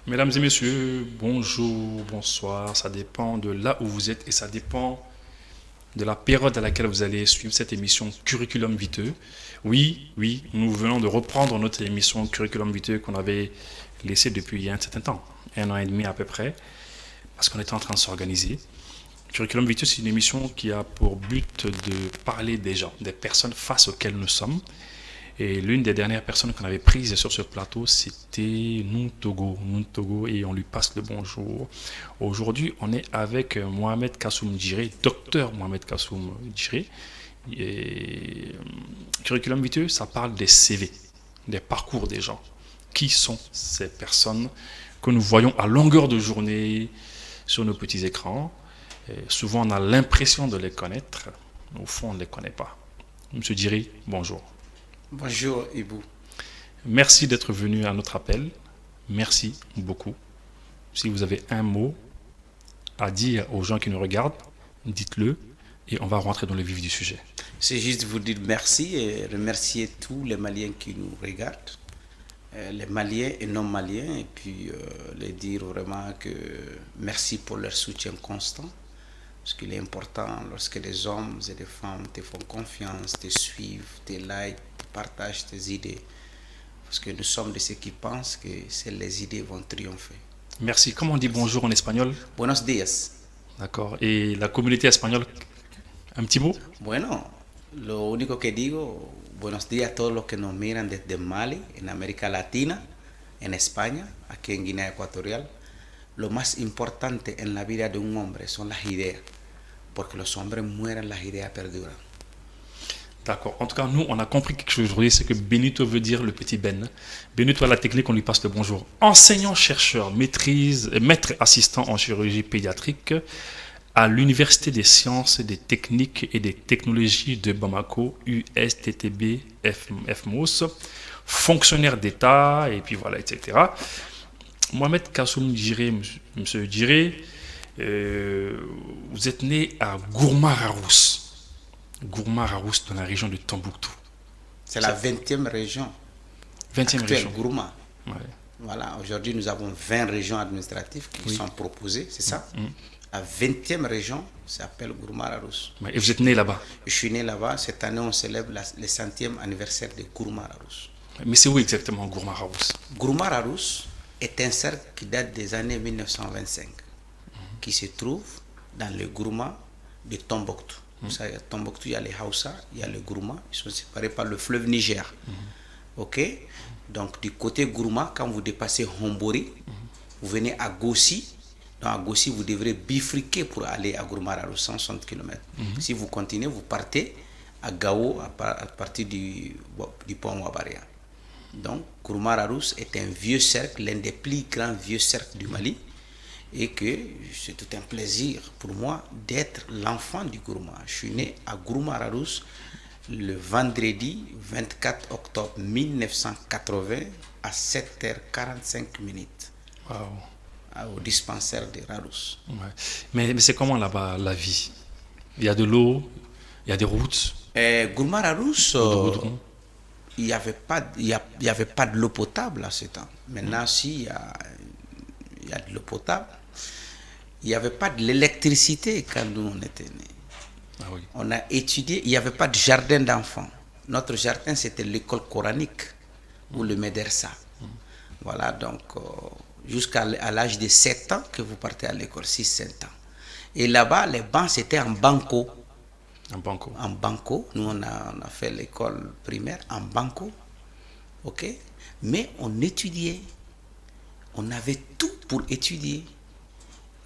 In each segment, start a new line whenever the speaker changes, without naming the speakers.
Mesdames et messieurs, bonjour, bonsoir. Ça dépend de là où vous êtes et ça dépend de la période à laquelle vous allez suivre cette émission Curriculum Viteux. Oui, oui, nous venons de reprendre notre émission Curriculum Viteux qu'on avait laissée depuis un certain temps, 1 an et demi à peu près, parce qu'on était en train de s'organiser. Curriculum Viteux, c'est une émission qui a pour but de parler des gens, des personnes face auxquelles nous sommes. Et l'une des dernières personnes qu'on avait prises sur ce plateau, c'était Togo, et on lui passe le bonjour. Aujourd'hui, on est avec Mohamed Kassoum Djiré, docteur Mohamed Kassoum Djiré. Et Curriculum Vitae, ça parle des CV, des parcours des gens. Qui sont ces personnes que nous voyons à longueur de journée sur nos petits écrans? Et souvent, on a l'impression de les connaître. Au fond, on ne les connaît pas. Monsieur Djiré, bonjour.
Bonjour Ibou.
Merci d'être venu à notre appel. Merci beaucoup. Si vous avez un mot à dire aux gens qui nous regardent, dites-le et on va rentrer dans le vif du sujet.
C'est juste vous dire merci et remercier tous les Maliens qui nous regardent, les Maliens et non Maliens, et puis les dire vraiment que merci pour leur soutien constant, parce qu'il est important lorsque les hommes et les femmes te font confiance, te suivent, te like, partagent tes idées, parce que nous sommes de ceux qui pensent que les idées vont triompher.
Merci. Comment on dit bonjour en espagnol?
Buenos días.
D'accord. Et la communauté espagnole, un petit mot?
Bueno, lo único que digo, buenos días a todos los que nos miran desde Mali, en América Latina, en España, aquí en Guinea Ecuatorial. Lo más importante en la vida de un hombre son las ideas, porque los hombres mueren, las ideas perduran.
D'accord. En tout cas, nous, on a compris quelque chose aujourd'hui, c'est que Benito veut dire le petit Ben. Benito à la technique, on lui passe le bonjour. Enseignant-chercheur, maître assistant en chirurgie pédiatrique à l'Université des sciences, des techniques et des technologies de Bamako, USTTB, FMOS, fonctionnaire d'État, et puis voilà, etc. Mohamed Kassoum Djiré, monsieur Djiré, vous êtes né à Gourma-Rarousse. Gourma-Rarousse dans la région de Tombouctou.
C'est la 20e région
20e
actuelle,
région.
Gourma.
Ouais.
Voilà, aujourd'hui nous avons 20 régions administratives qui sont proposées, c'est ça. La 20e région s'appelle Gourma-Rarousse.
Ouais. Et vous êtes né là-bas.
Je suis né là-bas. Cette année, on célèbre le 100e anniversaire de Gourma-Rarousse.
Mais c'est où exactement Gourma-Rarousse?
Gourma-Rarousse est un cercle qui date des années 1925, qui se trouve dans le Gourma de Tombouctou. Vous savez, à Tombouctou, il y a les Hausa, il y a le Gourma, ils sont séparés par le fleuve Niger. Ok? Donc, du côté Gourma, quand vous dépassez Hombori, vous venez à Gossi. Donc, à Gossi, vous devrez bifurquer pour aller à Gourma-Rarousse, 160 km. Si vous continuez, vous partez à Gao à partir du pont Wabaria. Donc, Gourma-Rarousse est un vieux cercle, l'un des plus grands vieux cercles du Mali. Et que c'est tout un plaisir pour moi d'être l'enfant du Gourma. Je suis né à Gourma-Rarousse le vendredi 24 octobre 1980 à 7h45.
Wow.
Au dispensaire de Rarousse.
Ouais. Mais c'est comment là-bas la vie? Il y a de l'eau, il y a des routes.
Gourma-Rarousse,
de goudron.
il n'y avait pas de l'eau potable à ce temps. Maintenant, si, il y a de l'eau potable. Il n'y avait pas de l'électricité quand nous on était nés.
Ah oui.
On a étudié, il n'y avait pas de jardin d'enfants. Notre jardin, c'était l'école coranique ou le Médersa. Voilà, donc jusqu'à l'âge de 7 ans que vous partez à l'école, 6-7 ans. Et là-bas, les bancs, c'était en banco.
En banco.
En banco. Nous, on a fait l'école primaire en banco. OK? Mais on étudiait. On avait tout pour étudier.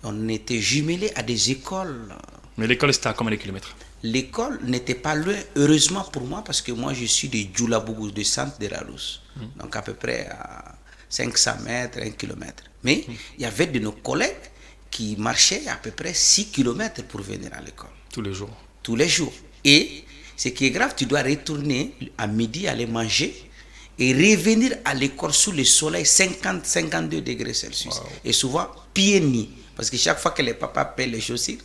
On était jumelés à des écoles.
Mais l'école, c'était à combien de kilomètres?
L'école n'était pas loin, heureusement pour moi, parce que moi, je suis de Djoulabougou, du centre de Rarousse. Donc, à peu près à 500 mètres, 1 kilomètre. Mais il y avait de nos collègues qui marchaient à peu près 6 kilomètres pour venir à l'école.
Tous les jours.
Tous les jours. Et ce qui est grave, tu dois retourner à midi, aller manger et revenir à l'école sous le soleil 50-52 degrés Celsius. Wow. Et souvent, pieds nus. Parce que chaque fois que les papas paient les chaussures,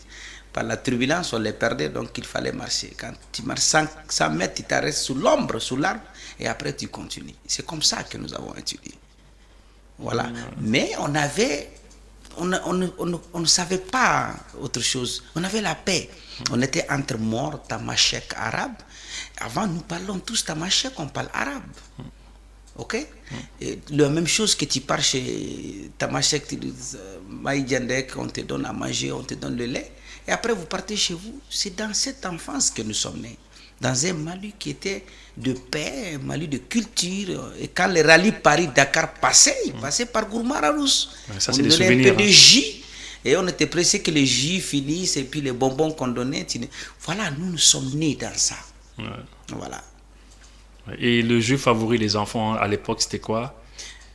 par la turbulence, on les perdait, donc il fallait marcher. Quand tu marches 100 mètres, tu t'arrêtes sous l'ombre, sous l'arbre, et après tu continues. C'est comme ça que nous avons étudié. Voilà. Mais on avait, on ne savait pas autre chose. On avait la paix. On était entre morts, tamashek, arabe. Avant, nous parlons tous tamashek, on parle arabe. Ok? Et la même chose que tu pars chez tamashek, tu dis Maïdjandek, on te donne à manger, on te donne le lait. Et après, vous partez chez vous. C'est dans cette enfance que nous sommes nés. Dans un Mali qui était de paix, un Mali de culture. Et quand le rallye Paris-Dakar passait, il passait par Gourmararousse.
Ça,
on
c'est
nous
des
donnait un
souvenirs.
peu de jus. Et on était pressé que les jus finissent et puis les bonbons qu'on donnait. Voilà, nous sommes nés dans ça.
Ouais.
Voilà.
Et le jeu favori des enfants à l'époque, c'était quoi?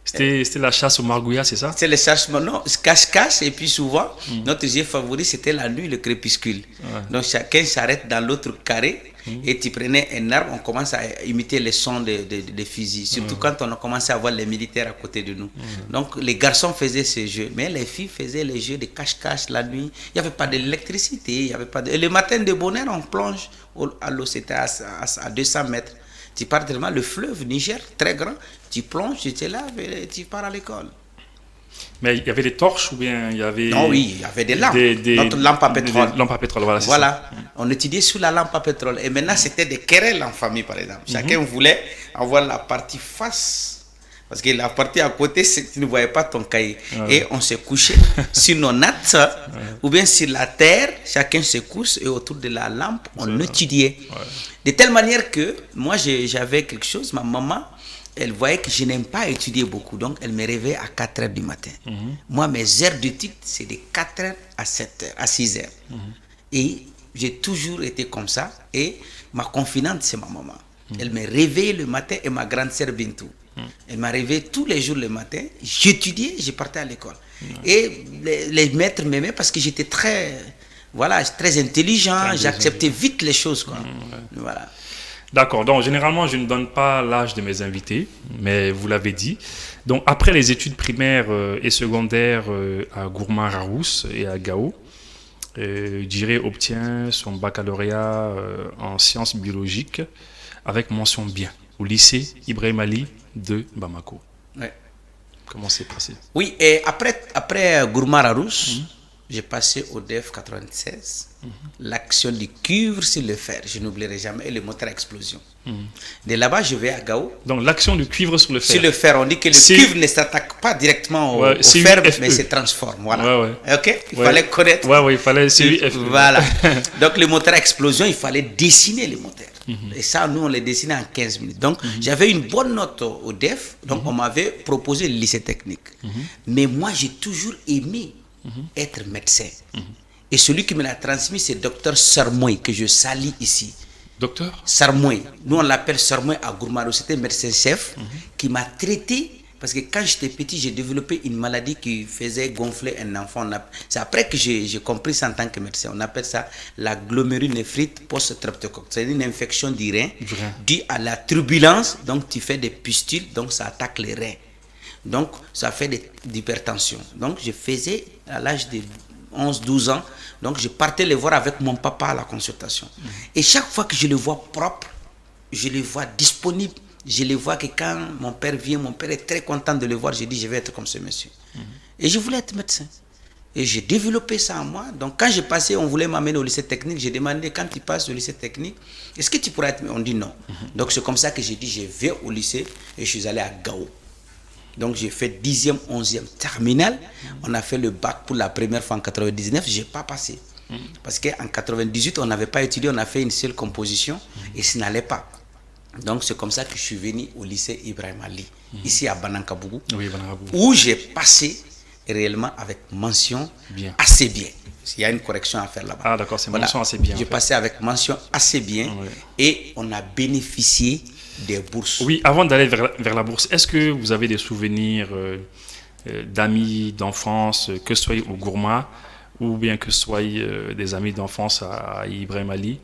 C'était la chasse au margouillat, c'est ça?
C'est le cherchement, non, cache-cache, et puis souvent, notre jeu favori, c'était la nuit, le crépuscule. Donc chacun s'arrête dans l'autre carré, et tu prenais un arbre, on commence à imiter les sons des fusils, surtout quand on a commencé à voir les militaires à côté de nous. Donc les garçons faisaient ces jeux, mais les filles faisaient les jeux de cache-cache la nuit. Il n'y avait pas d'électricité, il y avait pas de... Et le matin de bonne heure, on plonge à l'eau, c'était à 200 mètres. Tu pars tellement, le fleuve Niger, très grand, tu plonges, tu te laves et tu pars à l'école.
Mais il y avait des torches ou bien il y avait...
Non, oui, il y avait des lampes. Notre lampe à pétrole.
Des lampes à pétrole, voilà.
Voilà, on étudiait sous la lampe à pétrole. Et maintenant, c'était des querelles en famille, par exemple. Chacun voulait avoir la partie face. Parce que la partie à côté, tu ne voyais pas ton cahier. Et on se couchait sur nos nattes ou bien sur la terre. Chacun se couche et autour de la lampe, on étudiait. De telle manière que moi, j'avais quelque chose. Ma maman, elle voyait que je n'aime pas étudier beaucoup. Donc, elle me réveillait à 4 heures du matin. Moi, mes heures d'études, c'est de 4 heures à 7 heures, à 6 heures. Et j'ai toujours été comme ça. Et ma confidente, c'est ma maman. Elle me réveillait le matin et ma grande sœur Bintou. Elle m'a réveillé tous les jours le matin. J'étudiais, je partais à l'école. Et les maîtres m'aimaient parce que j'étais très intelligent. J'acceptais vite les choses, quoi. Voilà.
D'accord. Donc, généralement, je ne donne pas l'âge de mes invités, mais vous l'avez dit. Donc, après les études primaires et secondaires à Gourmararousse et à Gao, Djiré obtient son baccalauréat en sciences biologiques avec mention bien au lycée Ibrahim Ali de Bamako.
Ouais.
Comment c'est passé?
Oui, et après Gourmararousse, j'ai passé au DEF 96, l'action du cuivre sur le fer, je n'oublierai jamais, et le moteur à explosion. De là-bas, je vais à Gao.
Donc, l'action du cuivre sur le fer.
Sur le fer, on dit que le cuivre ne s'attaque pas directement au fer, mais se transforme. Voilà. Ok? Il fallait connaître.
Oui, il fallait CUFE.
Voilà. Donc, le moteur à explosion, il fallait dessiner le moteur. Et ça, nous, on les dessinait en 15 minutes. Donc, j'avais une bonne note au DEF. Donc, on m'avait proposé le lycée technique. Mais moi, j'ai toujours aimé être médecin. Et celui qui me l'a transmis, c'est Dr Sarmoy, que je salue ici.
Docteur
Sarmoy. Nous, on l'appelle Sarmoy à Gourmararousse. C'était un médecin-chef qui m'a traité. Parce que quand j'étais petit, j'ai développé une maladie qui faisait gonfler un enfant. C'est après que j'ai compris ça en tant que médecin. On appelle ça la glomérulonéphrite post-streptocoque. C'est une infection du rein due à la turbulence. Donc, tu fais des pustules, donc ça attaque les reins. Donc, ça fait de l'hypertension. Donc, je faisais à l'âge de 11-12 ans. Donc, je partais les voir avec mon papa à la consultation. Et chaque fois que je le vois propre, je le vois disponible. Je le vois que quand mon père vient, mon père est très content de le voir. Je dis, je vais être comme ce monsieur. Et je voulais être médecin. Et j'ai développé ça en moi. Donc, quand j'ai passé, on voulait m'amener au lycée technique. J'ai demandé, quand tu passes au lycée technique, est-ce que tu pourrais être... On dit non. Donc, c'est comme ça que j'ai dit, je vais au lycée et je suis allé à Gao. Donc, j'ai fait 10e, 11e terminale. On a fait le bac pour la première fois en 99. Je n'ai pas passé. Parce qu'en 98, on n'avait pas étudié. On a fait une seule composition et ça n'allait pas. Donc, c'est comme ça que je suis venu au lycée Ibrahim Ali, ici à Banankabougou, où j'ai passé réellement avec mention assez bien. Il y a une correction à faire là-bas.
Ah, d'accord, c'est mention assez bien.
J'ai passé avec mention assez bien et on a bénéficié des bourses.
Oui, avant d'aller vers la bourse, est-ce que vous avez des souvenirs d'amis d'enfance, que ce soit au Gourma ou bien que ce soit des amis d'enfance à Ibrahim Ali,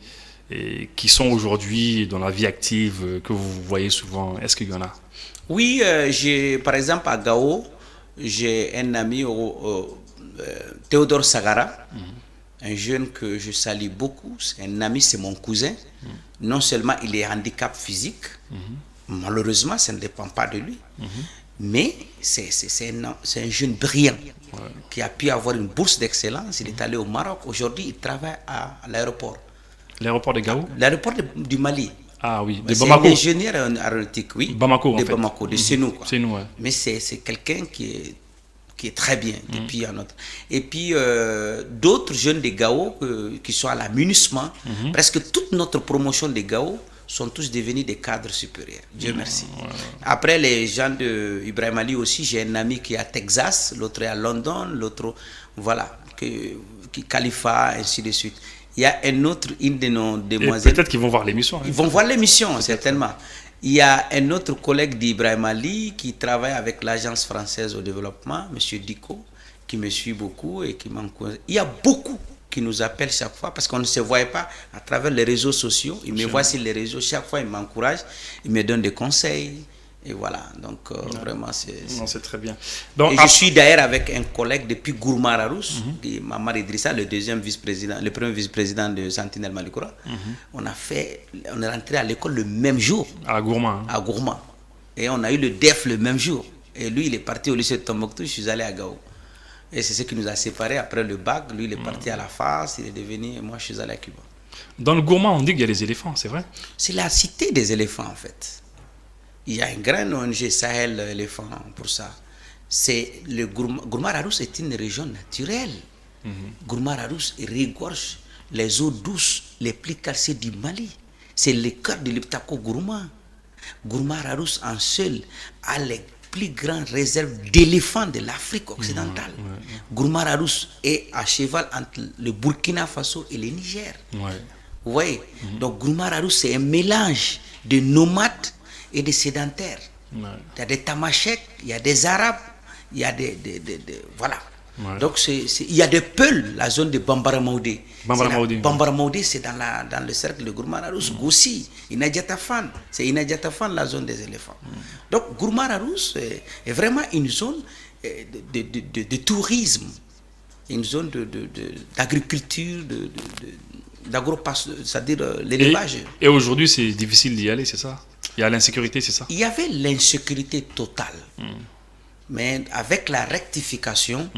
et qui sont aujourd'hui dans la vie active, que vous voyez souvent? Est-ce qu'il y en a?
Oui, par exemple à Gao, j'ai un ami, Théodore Sagara, un jeune que je salue beaucoup. C'est un ami, c'est mon cousin. Non seulement il est handicap physique, malheureusement ça ne dépend pas de lui, Mais c'est un jeune brillant qui a pu avoir une bourse d'excellence. Il est allé au Maroc. Aujourd'hui, il travaille à l'aéroport.
L'aéroport de Gao?
L'aéroport du Mali.
Ah oui, de
C'est un
Bamako.
ingénieur aéronautique, oui.
Bamako,
de
en fait.
Bamako, de Senou. Quoi.
Senou, ouais.
Mais c'est quelqu'un qui est très bien depuis un autre. Et puis d'autres jeunes de Gao qui sont à la MINUSMA, presque toute notre promotion de Gao sont tous devenus des cadres supérieurs. Dieu merci. Après les gens de Ibrahim Ali aussi, j'ai un ami qui est à Texas, l'autre est à London, l'autre, voilà, qui Khalifa, ainsi de suite. Il y a un autre, une de nos demoiselles.
Peut-être qu'ils vont voir l'émission. Hein.
Ils vont voir l'émission, certainement. Il y a un autre collègue d'Ibrahim Ali qui travaille avec l'Agence française au développement, M. Diko, qui me suit beaucoup et qui m'encourage. Il y a beaucoup qui nous appellent chaque fois parce qu'on ne se voit pas à travers les réseaux sociaux. Ils me voient sur les réseaux, chaque fois ils m'encouragent, ils me donnent des conseils. Et voilà, donc vraiment
c'est très bien. Donc,
et je suis d'ailleurs avec un collègue depuis Gourma-Rarousse, Mamar Idrissa, le deuxième vice-président, le premier vice-président de Sentinelle Malikoura. On est rentré à l'école le même jour.
À Gourma.
À Gourma. Et on a eu le DEF le même jour. Et lui, il est parti au lycée de Tombouctou, je suis allé à Gao. Et c'est ce qui nous a séparés après le bac. Lui, il est parti à la FAS, il est devenu, et moi, je suis allé à Cuba.
Dans le Gourma, on dit qu'il y a des éléphants, c'est vrai?
C'est la cité des éléphants, en fait. Il y a un grand ONG Sahel éléphant pour ça. C'est le Gourma-Rarousse est une région naturelle. Gourma-Rarousse regorge les eaux douces les plus calcées du Mali. C'est le cœur de l'Iptako Gourma. Gourma-Rarousse en seul a les plus grandes réserves d'éléphants de l'Afrique occidentale. Gourma-Rarousse est à cheval entre le Burkina Faso et le Niger. Vous voyez? Donc Gourma-Rarousse c'est un mélange de nomades et des sédentaires. Il y a des Tamasheks, il y a des Arabes, il y a voilà. Donc il y a des Peuls, la zone de Bambara-Maoudé. Bambara-Maoudé, c'est dans le cercle de Gourma-Rarousse. Goussi, Inadjatafan, c'est Inadjatafan la zone des éléphants. Donc Gourma-Rarousse est vraiment une zone de tourisme, une zone d'agriculture, c'est-à-dire l'élevage.
Et aujourd'hui, c'est difficile d'y aller, c'est ça? Il y a l'insécurité, c'est ça?
Il y avait l'insécurité totale. Mais avec la rectification,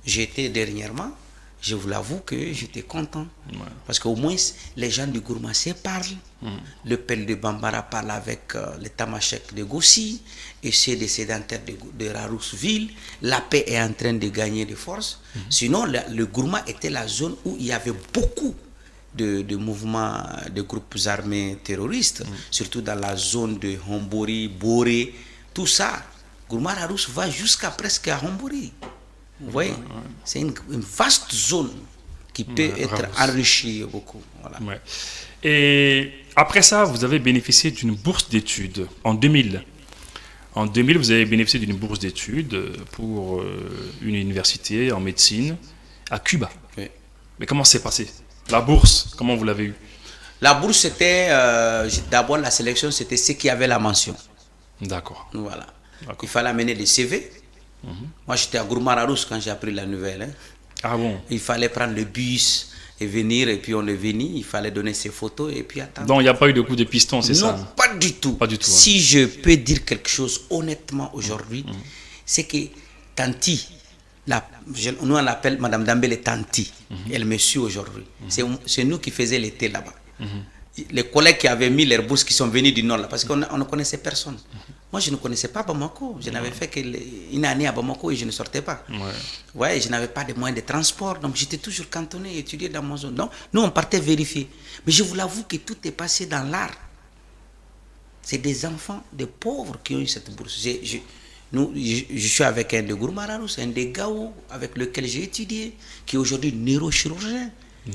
j'étais dernièrement, je vous l'avoue que j'étais content. Parce qu'au moins, les gens du Gourma se parlent. Le Pel de Bambara parle avec les Tamasheks de Goussi et ceux des sédentaires de Rarousseville. La paix est en train de gagner de force. Sinon, le Gourma était la zone où il y avait beaucoup de mouvements de groupes armés terroristes, surtout dans la zone de Hombori, Boré, tout ça. Gourma-Rarousse va jusqu'à presque à Hombori. Vous voyez, c'est une vaste zone qui peut être enrichie beaucoup. Voilà.
Et après ça, vous avez bénéficié d'une bourse d'études en 2000. En 2000, vous avez bénéficié d'une bourse d'études pour une université en médecine à Cuba. Mais comment c'est passé? La bourse, comment vous l'avez eue?
La bourse, c'était d'abord la sélection, c'était ceux qui avaient la mention.
D'accord.
Voilà. Il fallait amener des CV. Moi, j'étais à Gourma-Rarousse quand j'ai appris la nouvelle. Hein.
Ah bon?
Il fallait prendre le bus et venir, et puis on est venu. Il fallait donner ses photos et puis attendre.
Donc, il n'y a pas eu de coup de piston, c'est ça?
Non, pas du tout.
Pas du tout.
Si je peux dire quelque chose honnêtement aujourd'hui, c'est que Tanti, nous on l'appelle Madame Dambélé Tanti, elle me suit aujourd'hui. C'est nous qui faisions l'été là-bas. Les collègues qui avaient mis leurs bourses qui sont venus du nord là, parce qu'on ne connaissait personne. Moi, je ne connaissais pas Bamako. Je n'avais fait qu'une année à Bamako et je ne sortais pas. Ouais, je n'avais pas de moyens de transport, donc j'étais toujours cantonné, étudié dans mon zone. Donc, nous, on partait vérifier. Mais je vous l'avoue que tout est passé dans l'art. C'est des enfants, des pauvres qui ont eu cette bourse. Je suis avec un de Gourma-Rarousse, un de Gao, avec lequel j'ai étudié, qui est aujourd'hui neurochirurgien.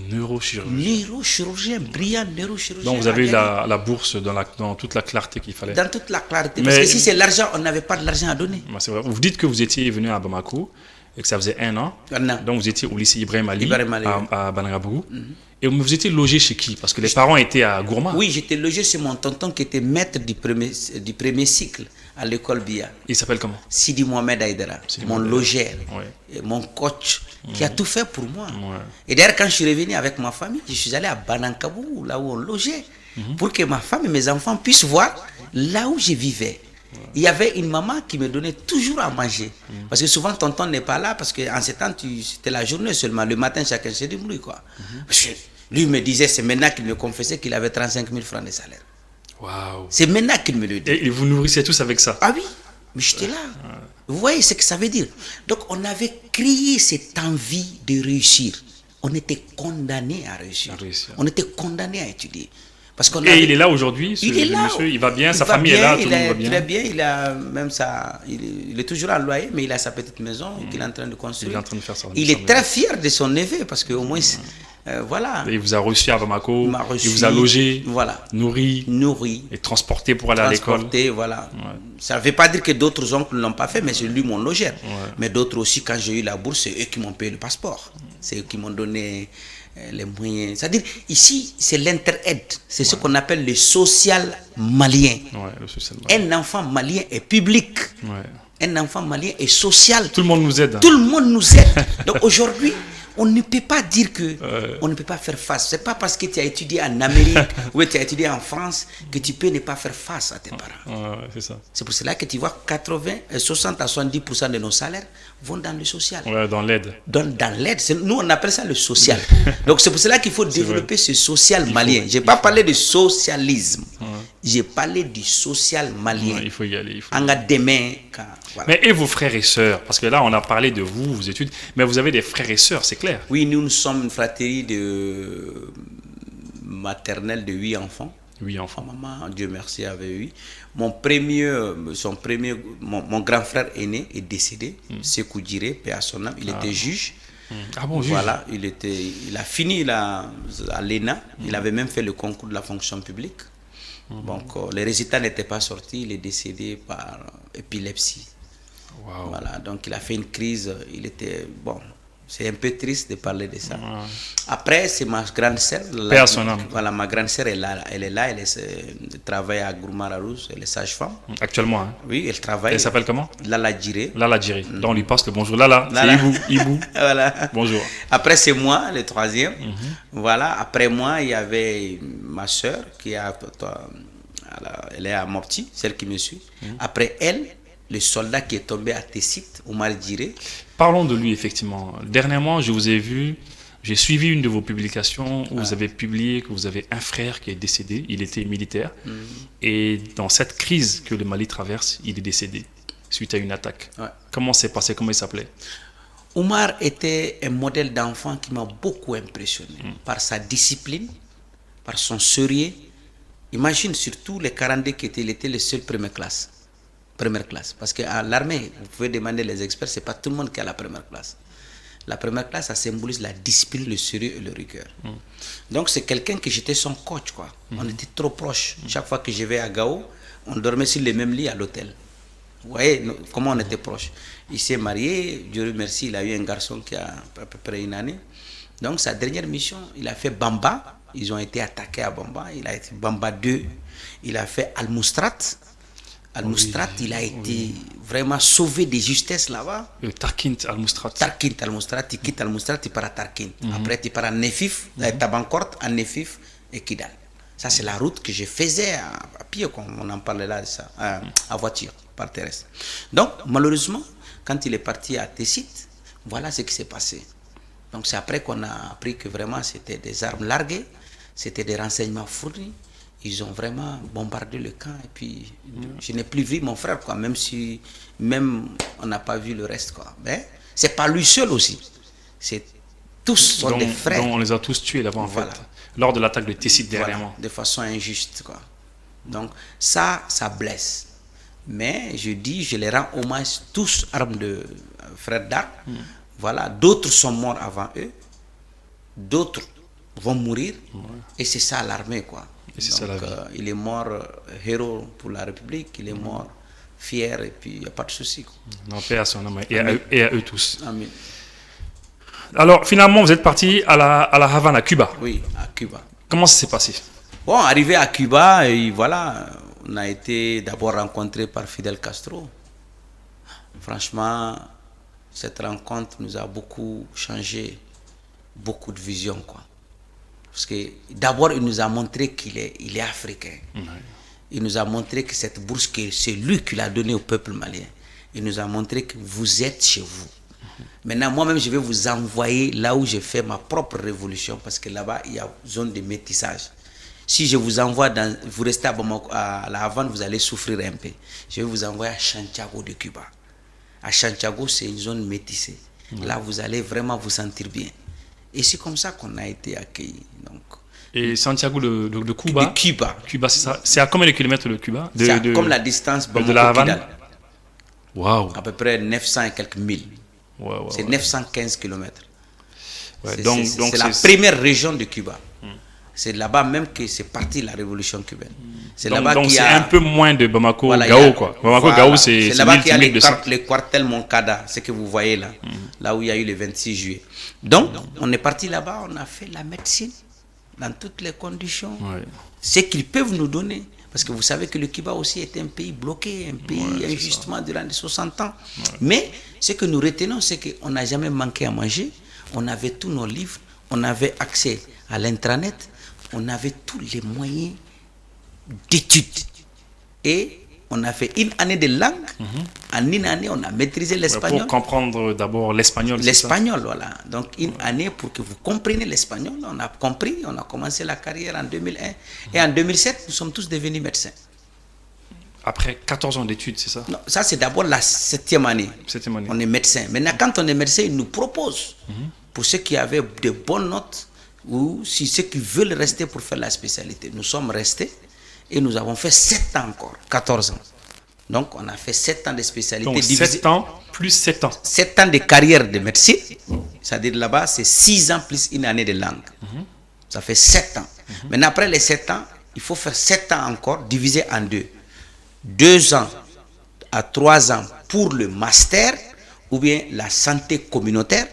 Neurochirurgien, brillant neurochirurgien.
Donc vous avez eu la bourse dans toute la clarté qu'il fallait.
Dans toute la clarté. Parce que si c'est l'argent, on n'avait pas de l'argent à donner.
C'est vrai. Vous dites que vous étiez venu à Bamako et que ça faisait un an. Donc vous étiez au lycée Ibrahim Ali à Banagabougou. Et vous étiez logé chez qui? Parce que les parents étaient à Gourma.
Oui, j'étais logé chez mon tonton qui était maître du premier cycle à l'école BIA.
Il s'appelle comment?
Sidi Mohamed Aïdara, mon logeur, mon coach, qui a tout fait pour moi. Et d'ailleurs, quand je suis revenu avec ma famille, je suis allé à Banankabou, là où on logeait, pour que ma femme et mes enfants puissent voir là où je vivais. Il y avait une maman qui me donnait toujours à manger. Parce que souvent, tonton n'est pas là, parce qu'en ce temps, c'était la journée seulement. Le matin, chacun se débrouille, quoi. Parce que lui me disait, c'est maintenant qu'il me confessait qu'il avait 35 000 francs de salaire.
Waouh.
C'est maintenant qu'il me le dit.
Et vous nourrissez tous avec ça?
Ah oui, mais j'étais là. Vous voyez ce que ça veut dire? Donc, on avait créé cette envie de réussir. On était condamné à réussir. On était condamné à étudier. Parce qu'on
Et il est là aujourd'hui,
il est là.
monsieur, il va bien, sa
va
famille
bien,
est là, tout le monde
est
va bien.
Très bien, il a même il est toujours en loyer, mais il a sa petite maison qu'il est en train de construire.
Il est en train de faire ça.
Il est très fier de son neveu, parce qu'au moins, voilà.
Et il vous a reçu à Bamako,
Il
il vous a logé,
voilà,
nourri et transporté pour aller à l'école.
Voilà. Ça ne veut pas dire que d'autres oncles ne l'ont pas fait, mais c'est lui mon logeur. Mais d'autres aussi, quand j'ai eu la bourse, c'est eux qui m'ont payé le passeport. C'est eux qui m'ont donné les moyens. C'est-à-dire, ici, c'est l'inter-aide. C'est ce qu'on appelle le social malien.
Le social malien.
Un enfant malien est public. Un enfant malien est social.
Tout le monde nous aide.
Tout le monde nous aide. Donc aujourd'hui, on ne peut pas dire que on ne peut pas faire face. C'est pas parce que tu as étudié en Amérique ou tu as étudié en France que tu peux ne pas faire face à tes parents.
C'est ça.
C'est pour cela que tu vois 60 à 70% de nos salaires vont dans le social.
Dans l'aide.
Dans l'aide. Nous, on appelle ça le social. Donc c'est pour cela qu'il faut développer ce social malien. Je n'ai pas parlé de socialisme. J'ai parlé du social malien.
Il faut y aller.
Voilà.
Mais et vos frères et sœurs? Parce que là, on a parlé de vous, vos études, mais vous avez des frères et sœurs, c'est clair.
Oui, nous sommes une fratrie de maternelle de 8 enfants.
8 enfants.
Maman, Dieu merci, avait 8. Mon grand frère aîné est décédé. Sékou Diré, paix à son âme. Il était juge.
Ah bon,
voilà, il a fini à l'ENA. Il avait même fait le concours de la fonction publique. Donc, les résultats n'étaient pas sortis. Il est décédé par épilepsie.
Wow.
Voilà, donc il a fait une crise. Il était bon. C'est un peu triste de parler de ça. Après, c'est ma grande sœur. Voilà, ma grande sœur est là. Elle est là. Elle travaille à Gourmararousse. Elle est sage-femme.
Actuellement, hein?
Oui, elle travaille.
Elle s'appelle comment?
Lala Diré.
Lala Diré. Donc on lui passe le bonjour. Lala, c'est Ibou.
Voilà.
Bonjour.
Après, c'est moi, le troisième. Voilà. Après moi, il y avait ma sœur qui elle est à Mopti, celle qui me suit. Après elle, le soldat qui est tombé à Tessit, Omar Diré.
Parlons de lui, effectivement. Dernièrement, je vous ai vu, j'ai suivi une de vos publications où vous avez publié que vous avez un frère qui est décédé. Il était militaire. Et dans cette crise que le Mali traverse, il est décédé suite à une attaque. Comment c'est passé? Comment il s'appelait?
Omar était un modèle d'enfant qui m'a beaucoup impressionné par sa discipline, par son sérieux. Imagine surtout les 42 qui étaient le seul première classe. Parce qu'à l'armée, vous pouvez demander les experts, c'est pas tout le monde qui a la première classe. La première classe, ça symbolise la discipline, le sérieux et le rigueur. Donc c'est quelqu'un que j'étais son coach, quoi. On était trop proches. Chaque fois que je vais à Gao, on dormait sur les mêmes lits à l'hôtel. Vous voyez comment on était proches. Il s'est marié, Dieu remercie, il a eu un garçon qui a à peu près une année. Donc sa dernière mission, il a fait Bamba. Ils ont été attaqués à Bamba. Il a été Bamba 2. Il a fait Al-Moustrat. Al-Moustrat, il a été vraiment sauvé de justesse là-bas.
Tarkint Al-Moustrat.
Tarkint Al-Moustrat, tu quittes Al-Moustrat, tu pars à Tarkint. Après, tu pars à Nefif, Tabankort, à Nefif et Kidal. Ça, c'est la route que je faisais à pied, comme on en parlait là, ça, à voiture, par terrestre. Donc, malheureusement, quand il est parti à Tessit, voilà ce qui s'est passé. Donc, c'est après qu'on a appris que vraiment, c'était des armes larguées, c'était des renseignements fournis. Ils ont vraiment bombardé le camp et puis je n'ai plus vu mon frère, quoi, même on n'a pas vu le reste, quoi. Mais c'est pas lui seul aussi. C'est tous sont des frères.
Donc on les a tous tués là-bas, en fait, lors de l'attaque de Tessit dernièrement.
Voilà, de façon injuste, quoi. Donc ça blesse. Mais je dis, je les rends hommage tous armes de frères d'armes. Voilà, d'autres sont morts avant eux, d'autres vont mourir, et c'est ça l'armée, quoi. Donc, il est mort héros pour la République, il est mort fier, et puis il n'y a pas de souci.
Non, paix à son âme et à eux tous.
Amen.
Alors, finalement, vous êtes parti à la Havane, à Cuba.
Oui, à Cuba.
Comment ça s'est passé?
Bon, arrivé à Cuba, et voilà, on a été d'abord rencontré par Fidel Castro. Franchement, cette rencontre nous a beaucoup changé, beaucoup de vision, quoi. Parce que d'abord, il nous a montré qu'il est africain. il nous a montré que cette bourse, que c'est lui qui l'a donnée au peuple malien. Il nous a montré que vous êtes chez vous. Maintenant, moi-même, je vais vous envoyer là où j'ai fait ma propre révolution, parce que là-bas, il y a une zone de métissage. Si je vous envoie, vous restez à Bamako, à La Havane, vous allez souffrir un peu. Je vais vous envoyer à Santiago de Cuba. À Santiago, c'est une zone métissée. Là, vous allez vraiment vous sentir bien. Et c'est comme ça qu'on a été accueillis. Donc,
et Santiago de Cuba.
de Cuba.
Cuba, c'est ça. C'est à combien de kilomètres de Cuba?
C'est comme la distance
de La Havane. Waouh.
À peu près 900 et quelques milles.
Ouais,
c'est 915 km.
Ouais,
c'est la première région de Cuba. C'est là-bas même que c'est parti la révolution cubaine. C'est là-bas qu'il y a
un peu moins de Bamako,
voilà,
Gao, quoi. Bamako, Gao, c'est
là-bas qu'il y a les quartels Moncada, ce que vous voyez là, là où il y a eu le 26 juillet. Donc, on est parti là-bas, on a fait la médecine dans toutes les conditions. Ouais. Ce qu'ils peuvent nous donner. Parce que vous savez que le Cuba aussi était un pays bloqué, un pays injustement durant les 60 ans. Ouais. Mais ce que nous retenons, c'est qu'on n'a jamais manqué à manger. On avait tous nos livres, on avait accès à l'intranet, on avait tous les moyens d'études. Et on a fait une année de langue. En une année, on a maîtrisé l'espagnol.
Pour comprendre d'abord l'espagnol.
L'espagnol, voilà. Donc, une année pour que vous compreniez l'espagnol. On a compris, on a commencé la carrière en 2001. Et en 2007, nous sommes tous devenus médecins.
Après 14 ans d'études, c'est ça?
Non, ça, c'est d'abord la 7e année.
7e année.
On est médecin. Maintenant, quand on est médecin, ils nous proposent, pour ceux qui avaient de bonnes notes, ou si ceux qui veulent rester pour faire la spécialité. Nous sommes restés. Et nous avons fait 7 ans encore, 14 ans. Donc, on a fait 7 ans de spécialité.
Donc, 7 ans plus 7 ans.
7 ans de carrière de médecine. C'est-à-dire là-bas, c'est 6 ans plus une année de langue. Ça fait 7 ans. Maintenant, après les 7 ans, il faut faire 7 ans encore, divisé en 2. 2 ans à 3 ans pour le master ou bien la santé communautaire.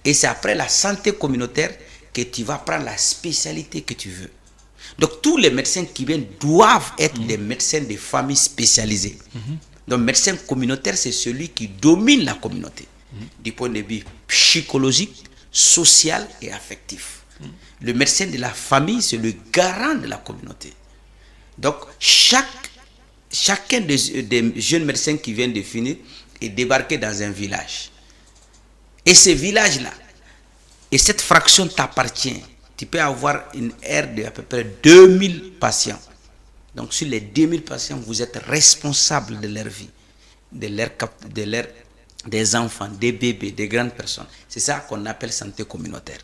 Et c'est après la santé communautaire que tu vas prendre la spécialité que tu veux. Donc, tous les médecins qui viennent doivent être des médecins de famille spécialisés. Donc, médecin communautaire, c'est celui qui domine la communauté du point de vue psychologique, social et affectif. Le médecin de la famille, c'est le garant de la communauté. Donc, chacun des jeunes médecins qui viennent de finir est débarqué dans un village. Et ce village-là, et cette fraction t'appartient. Tu peux avoir une aire de à peu près 2000 patients. Donc, sur les 2000 patients, vous êtes responsable de leur vie, des enfants, des bébés, des grandes personnes. C'est ça qu'on appelle santé communautaire.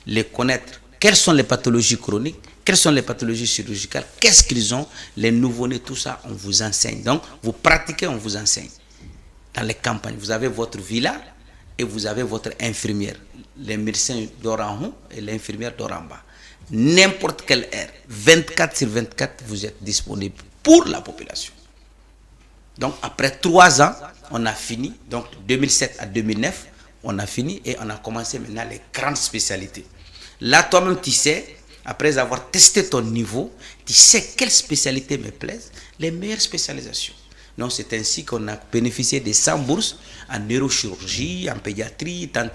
Les connaître. Quelles sont les pathologies chroniques? Quelles sont les pathologies chirurgicales? Qu'est-ce qu'ils ont? Les nouveau-nés, tout ça, on vous enseigne. Donc, vous pratiquez, on vous enseigne. Dans les campagnes, vous avez votre villa et vous avez votre infirmière. Les médecins dorment en haut et l'infirmière dort en bas. N'importe quelle heure, 24 sur 24, vous êtes disponible pour la population. Donc, après 3 ans, on a fini. Donc, 2007 à 2009, on a fini et on a commencé maintenant les grandes spécialités. Là, toi-même, tu sais, après avoir testé ton niveau, tu sais quelles spécialités me plaisent, les meilleures spécialisations. Donc, c'est ainsi qu'on a bénéficié de 100 bourses en neurochirurgie, en pédiatrie, tant.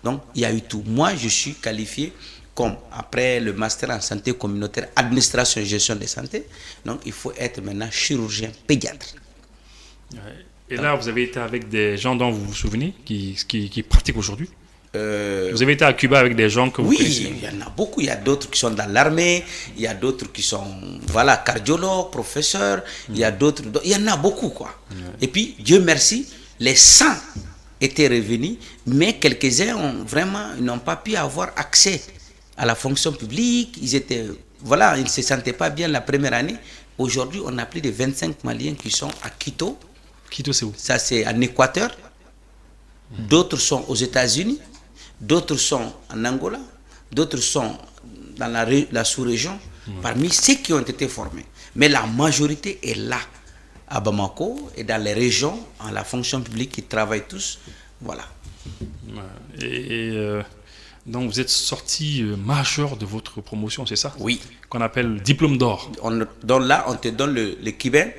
Donc, il y a eu tout. Moi, je suis qualifié comme, après le master en santé communautaire, administration et gestion de santé. Donc, il faut être maintenant chirurgien pédiatre.
Et là, vous avez été avec des gens dont vous vous souvenez, qui pratiquent aujourd'hui? Vous avez été à Cuba avec des gens que vous connaissez?
Oui, il y en a beaucoup. Il y a d'autres qui sont dans l'armée, il y a d'autres qui sont cardiologues, professeurs, il y a d'autres, il y en a beaucoup, quoi. Et puis, Dieu merci, les 100 étaient revenus, mais quelques-uns ils n'ont pas pu avoir accès à la fonction publique. Ils ne se sentaient pas bien la première année. Aujourd'hui, on a plus de 25 Maliens qui sont à Quito.
Quito, c'est où?
Ça, c'est en Équateur. D'autres sont aux États-Unis. D'autres sont en Angola, d'autres sont dans la sous-région, parmi ceux qui ont été formés. Mais la majorité est là, à Bamako et dans les régions, en la fonction publique, qui travaillent tous. Voilà.
Donc, vous êtes sorti major de votre promotion, c'est ça?
Oui.
Qu'on appelle diplôme d'or.
Donc là, on te donne le Cubain.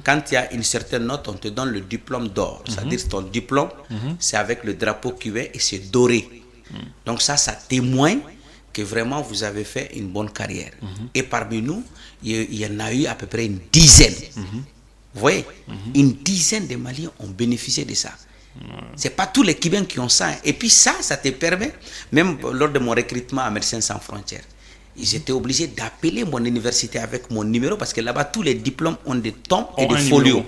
Quand il y a une certaine note, on te donne le diplôme d'or. C'est-à-dire ton diplôme, c'est avec le drapeau cubain et c'est doré. Donc ça témoigne que vraiment vous avez fait une bonne carrière. Et parmi nous, il y en a eu à peu près une dizaine. Vous voyez, une dizaine de Maliens ont bénéficié de ça. C'est pas tous les Cubains qui ont ça. Et puis ça te permet, même lors de mon recrutement à Médecins Sans Frontières, ils étaient obligés d'appeler mon université avec mon numéro parce que là-bas, tous les diplômes ont des tombes et des folios.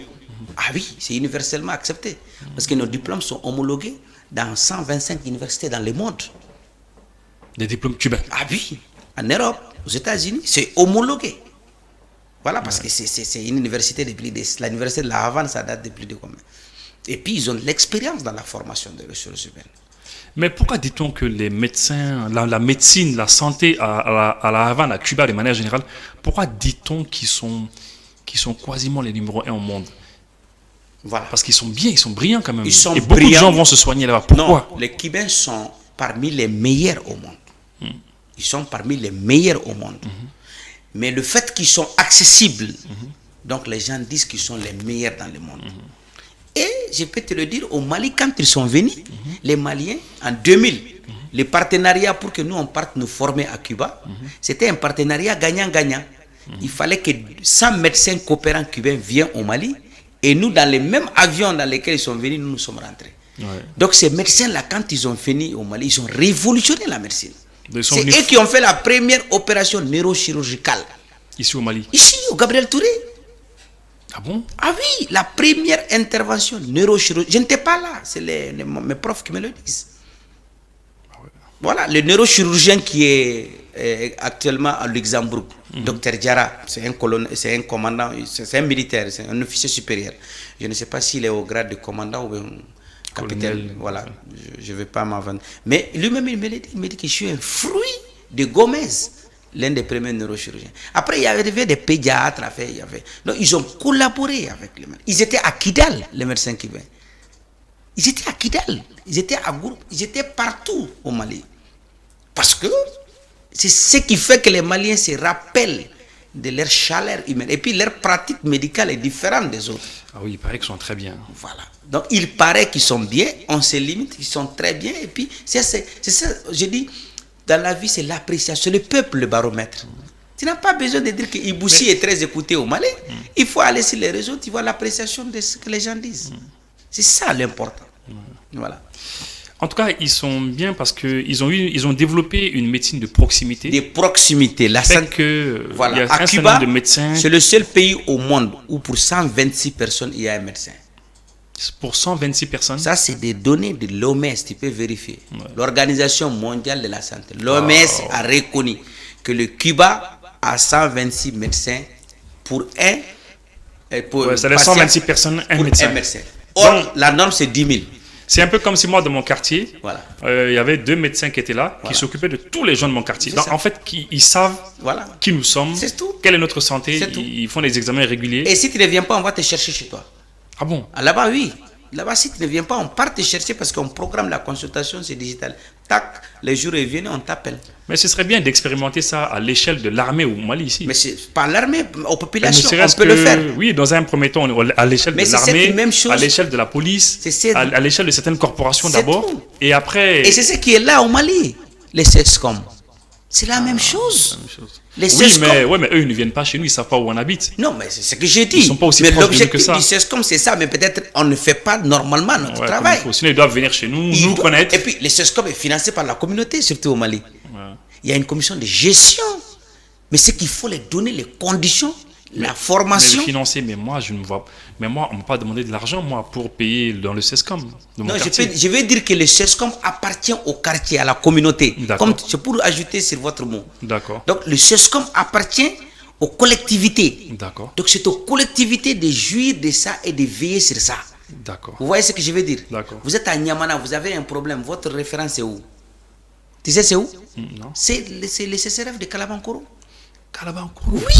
Ah oui, c'est universellement accepté. Parce que nos diplômes sont homologués dans 125 universités dans le monde.
Des diplômes cubains?
Ah oui, en Europe, aux États-Unis, c'est homologué. Voilà, parce que c'est une université depuis l'université de la Havane, ça date de plus de combien? Et puis, ils ont de l'expérience dans la formation des ressources humaines.
Mais pourquoi dit-on que les médecins, la médecine, la santé à la Havane, à Cuba de manière générale, pourquoi dit-on qu'ils sont quasiment les numéros 1 au monde?
Voilà.
Parce qu'ils sont bien, ils sont brillants quand même.
Ils sont
et beaucoup
brillants.
de gens vont se soigner là-bas. Pourquoi?
Non, les Cubains sont parmi les meilleurs au monde. Ils sont parmi les meilleurs au monde. Mais le fait qu'ils sont accessibles, donc les gens disent qu'ils sont les meilleurs dans le monde. Et je peux te le dire, au Mali, quand ils sont venus, les Maliens, en 2000, le partenariat pour que nous, on parte nous former à Cuba, c'était un partenariat gagnant-gagnant. Il fallait que 100 médecins coopérants cubains viennent au Mali, et nous, dans les mêmes avions dans lesquels ils sont venus, nous sommes rentrés. Ouais. Donc ces médecins-là, quand ils ont fini au Mali, ils ont révolutionné la médecine. C'est eux qui ont fait la première opération neurochirurgicale.
Ici au Mali?
Ici, au Gabriel Touré.
Ah bon?
Ah oui, la première intervention neurochirurgicale. Je n'étais pas là, c'est mes profs qui me le disent. Ah ouais. Voilà, le neurochirurgien qui est actuellement à Luxembourg, Dr Diarra, c'est un commandant, c'est un militaire, c'est un officier supérieur. Je ne sais pas s'il est au grade de commandant ou capitaine. Voilà, je ne vais pas m'avancer. Mais lui-même, il me dit que je suis un fruit de Gomez, l'un des premiers neurochirurgiens. Après, il y avait des pédiatres, donc ils ont collaboré avec les médecins. Ils étaient à Kidal, les médecins cubains. Ils étaient à Kidal, ils étaient à Gouroup, ils étaient partout au Mali. Parce que c'est ce qui fait que les Maliens se rappellent de leur chaleur humaine. Et puis leur pratique médicale est différente des autres.
Ah oui, il paraît qu'ils sont très bien.
Voilà. Donc il paraît qu'ils sont bien, on se limite, ils sont très bien. Et puis c'est ça, je dis, dans la vie c'est l'appréciation, c'est le peuple le baromètre. Tu n'as pas besoin de dire que Iboussi est très écouté au Mali. Il faut aller sur les réseaux, tu vois l'appréciation de ce que les gens disent. C'est ça l'important. Voilà.
En tout cas, ils sont bien parce qu'ils ont développé une médecine de proximité.
De proximité. La santé
que
voilà.
Il y a
À
un
Cuba,
certain nombre de médecins.
C'est le seul pays au monde où pour 126 personnes, il y a un médecin.
Pour 126 personnes.
Ça, c'est des données de l'OMS, tu peux vérifier. Ouais. L'Organisation mondiale de la santé. L'OMS a reconnu que le Cuba a 126 médecins pour un.
C'est les 126 personnes, un médecin.
Or, donc, la norme, c'est 10 000.
C'est un peu comme si moi, dans mon quartier,
voilà.
Il y avait 2 médecins qui étaient là, qui s'occupaient de tous les gens de mon quartier. Donc, en fait, ils savent qui nous sommes, quelle est notre santé, ils font des examens réguliers.
Et si tu ne viens pas, on va te chercher chez toi.
Ah bon?
Là-bas, oui. Là-bas, si tu ne viens pas, on part te chercher parce qu'on programme la consultation, c'est digital. Tac, les jours viennent, on t'appelle.
Mais ce serait bien d'expérimenter ça à l'échelle de l'armée au Mali ici.
Mais c'est pas l'armée, aux populations, on peut le faire.
Oui, dans un premier temps, à l'échelle de l'armée, à l'échelle de la police, à l'échelle de certaines corporations d'abord. Et après...
Et c'est ce qui est là au Mali, les CESCOM. C'est la même chose.
Les CESCOM, mais eux, ils ne viennent pas chez nous, ils ne savent pas où on habite.
Non, mais c'est ce que j'ai dit.
Ils ne sont pas aussi proches de nous que ça.
L'objectif du CESCOM, c'est ça, mais peut-être on ne fait pas normalement notre travail.
Sinon, ils doivent venir chez nous, nous connaître.
Et puis, le CESCOM est financé par la communauté, surtout au Mali. Il y a une commission de gestion. Mais c'est qu'il faut les donner les conditions, la formation.
Mais financer, mais moi, je ne vois. Mais moi, on ne m'a pas demandé de l'argent, moi, pour payer dans le CESCOM.
Non, je vais dire que le CESCOM appartient au quartier, à la communauté. Comme c'est pour ajouter sur votre mot.
D'accord.
Donc, le CESCOM appartient aux collectivités.
D'accord.
Donc, c'est aux collectivités de jouir de ça et de veiller sur ça.
D'accord.
Vous voyez ce que je veux dire?
D'accord.
Vous êtes à Niamana, vous avez un problème. Votre référence est où? Tu sais c'est où?
Non.
C'est le CCRF de Kalabankoro.
Kalabankoro?
Oui!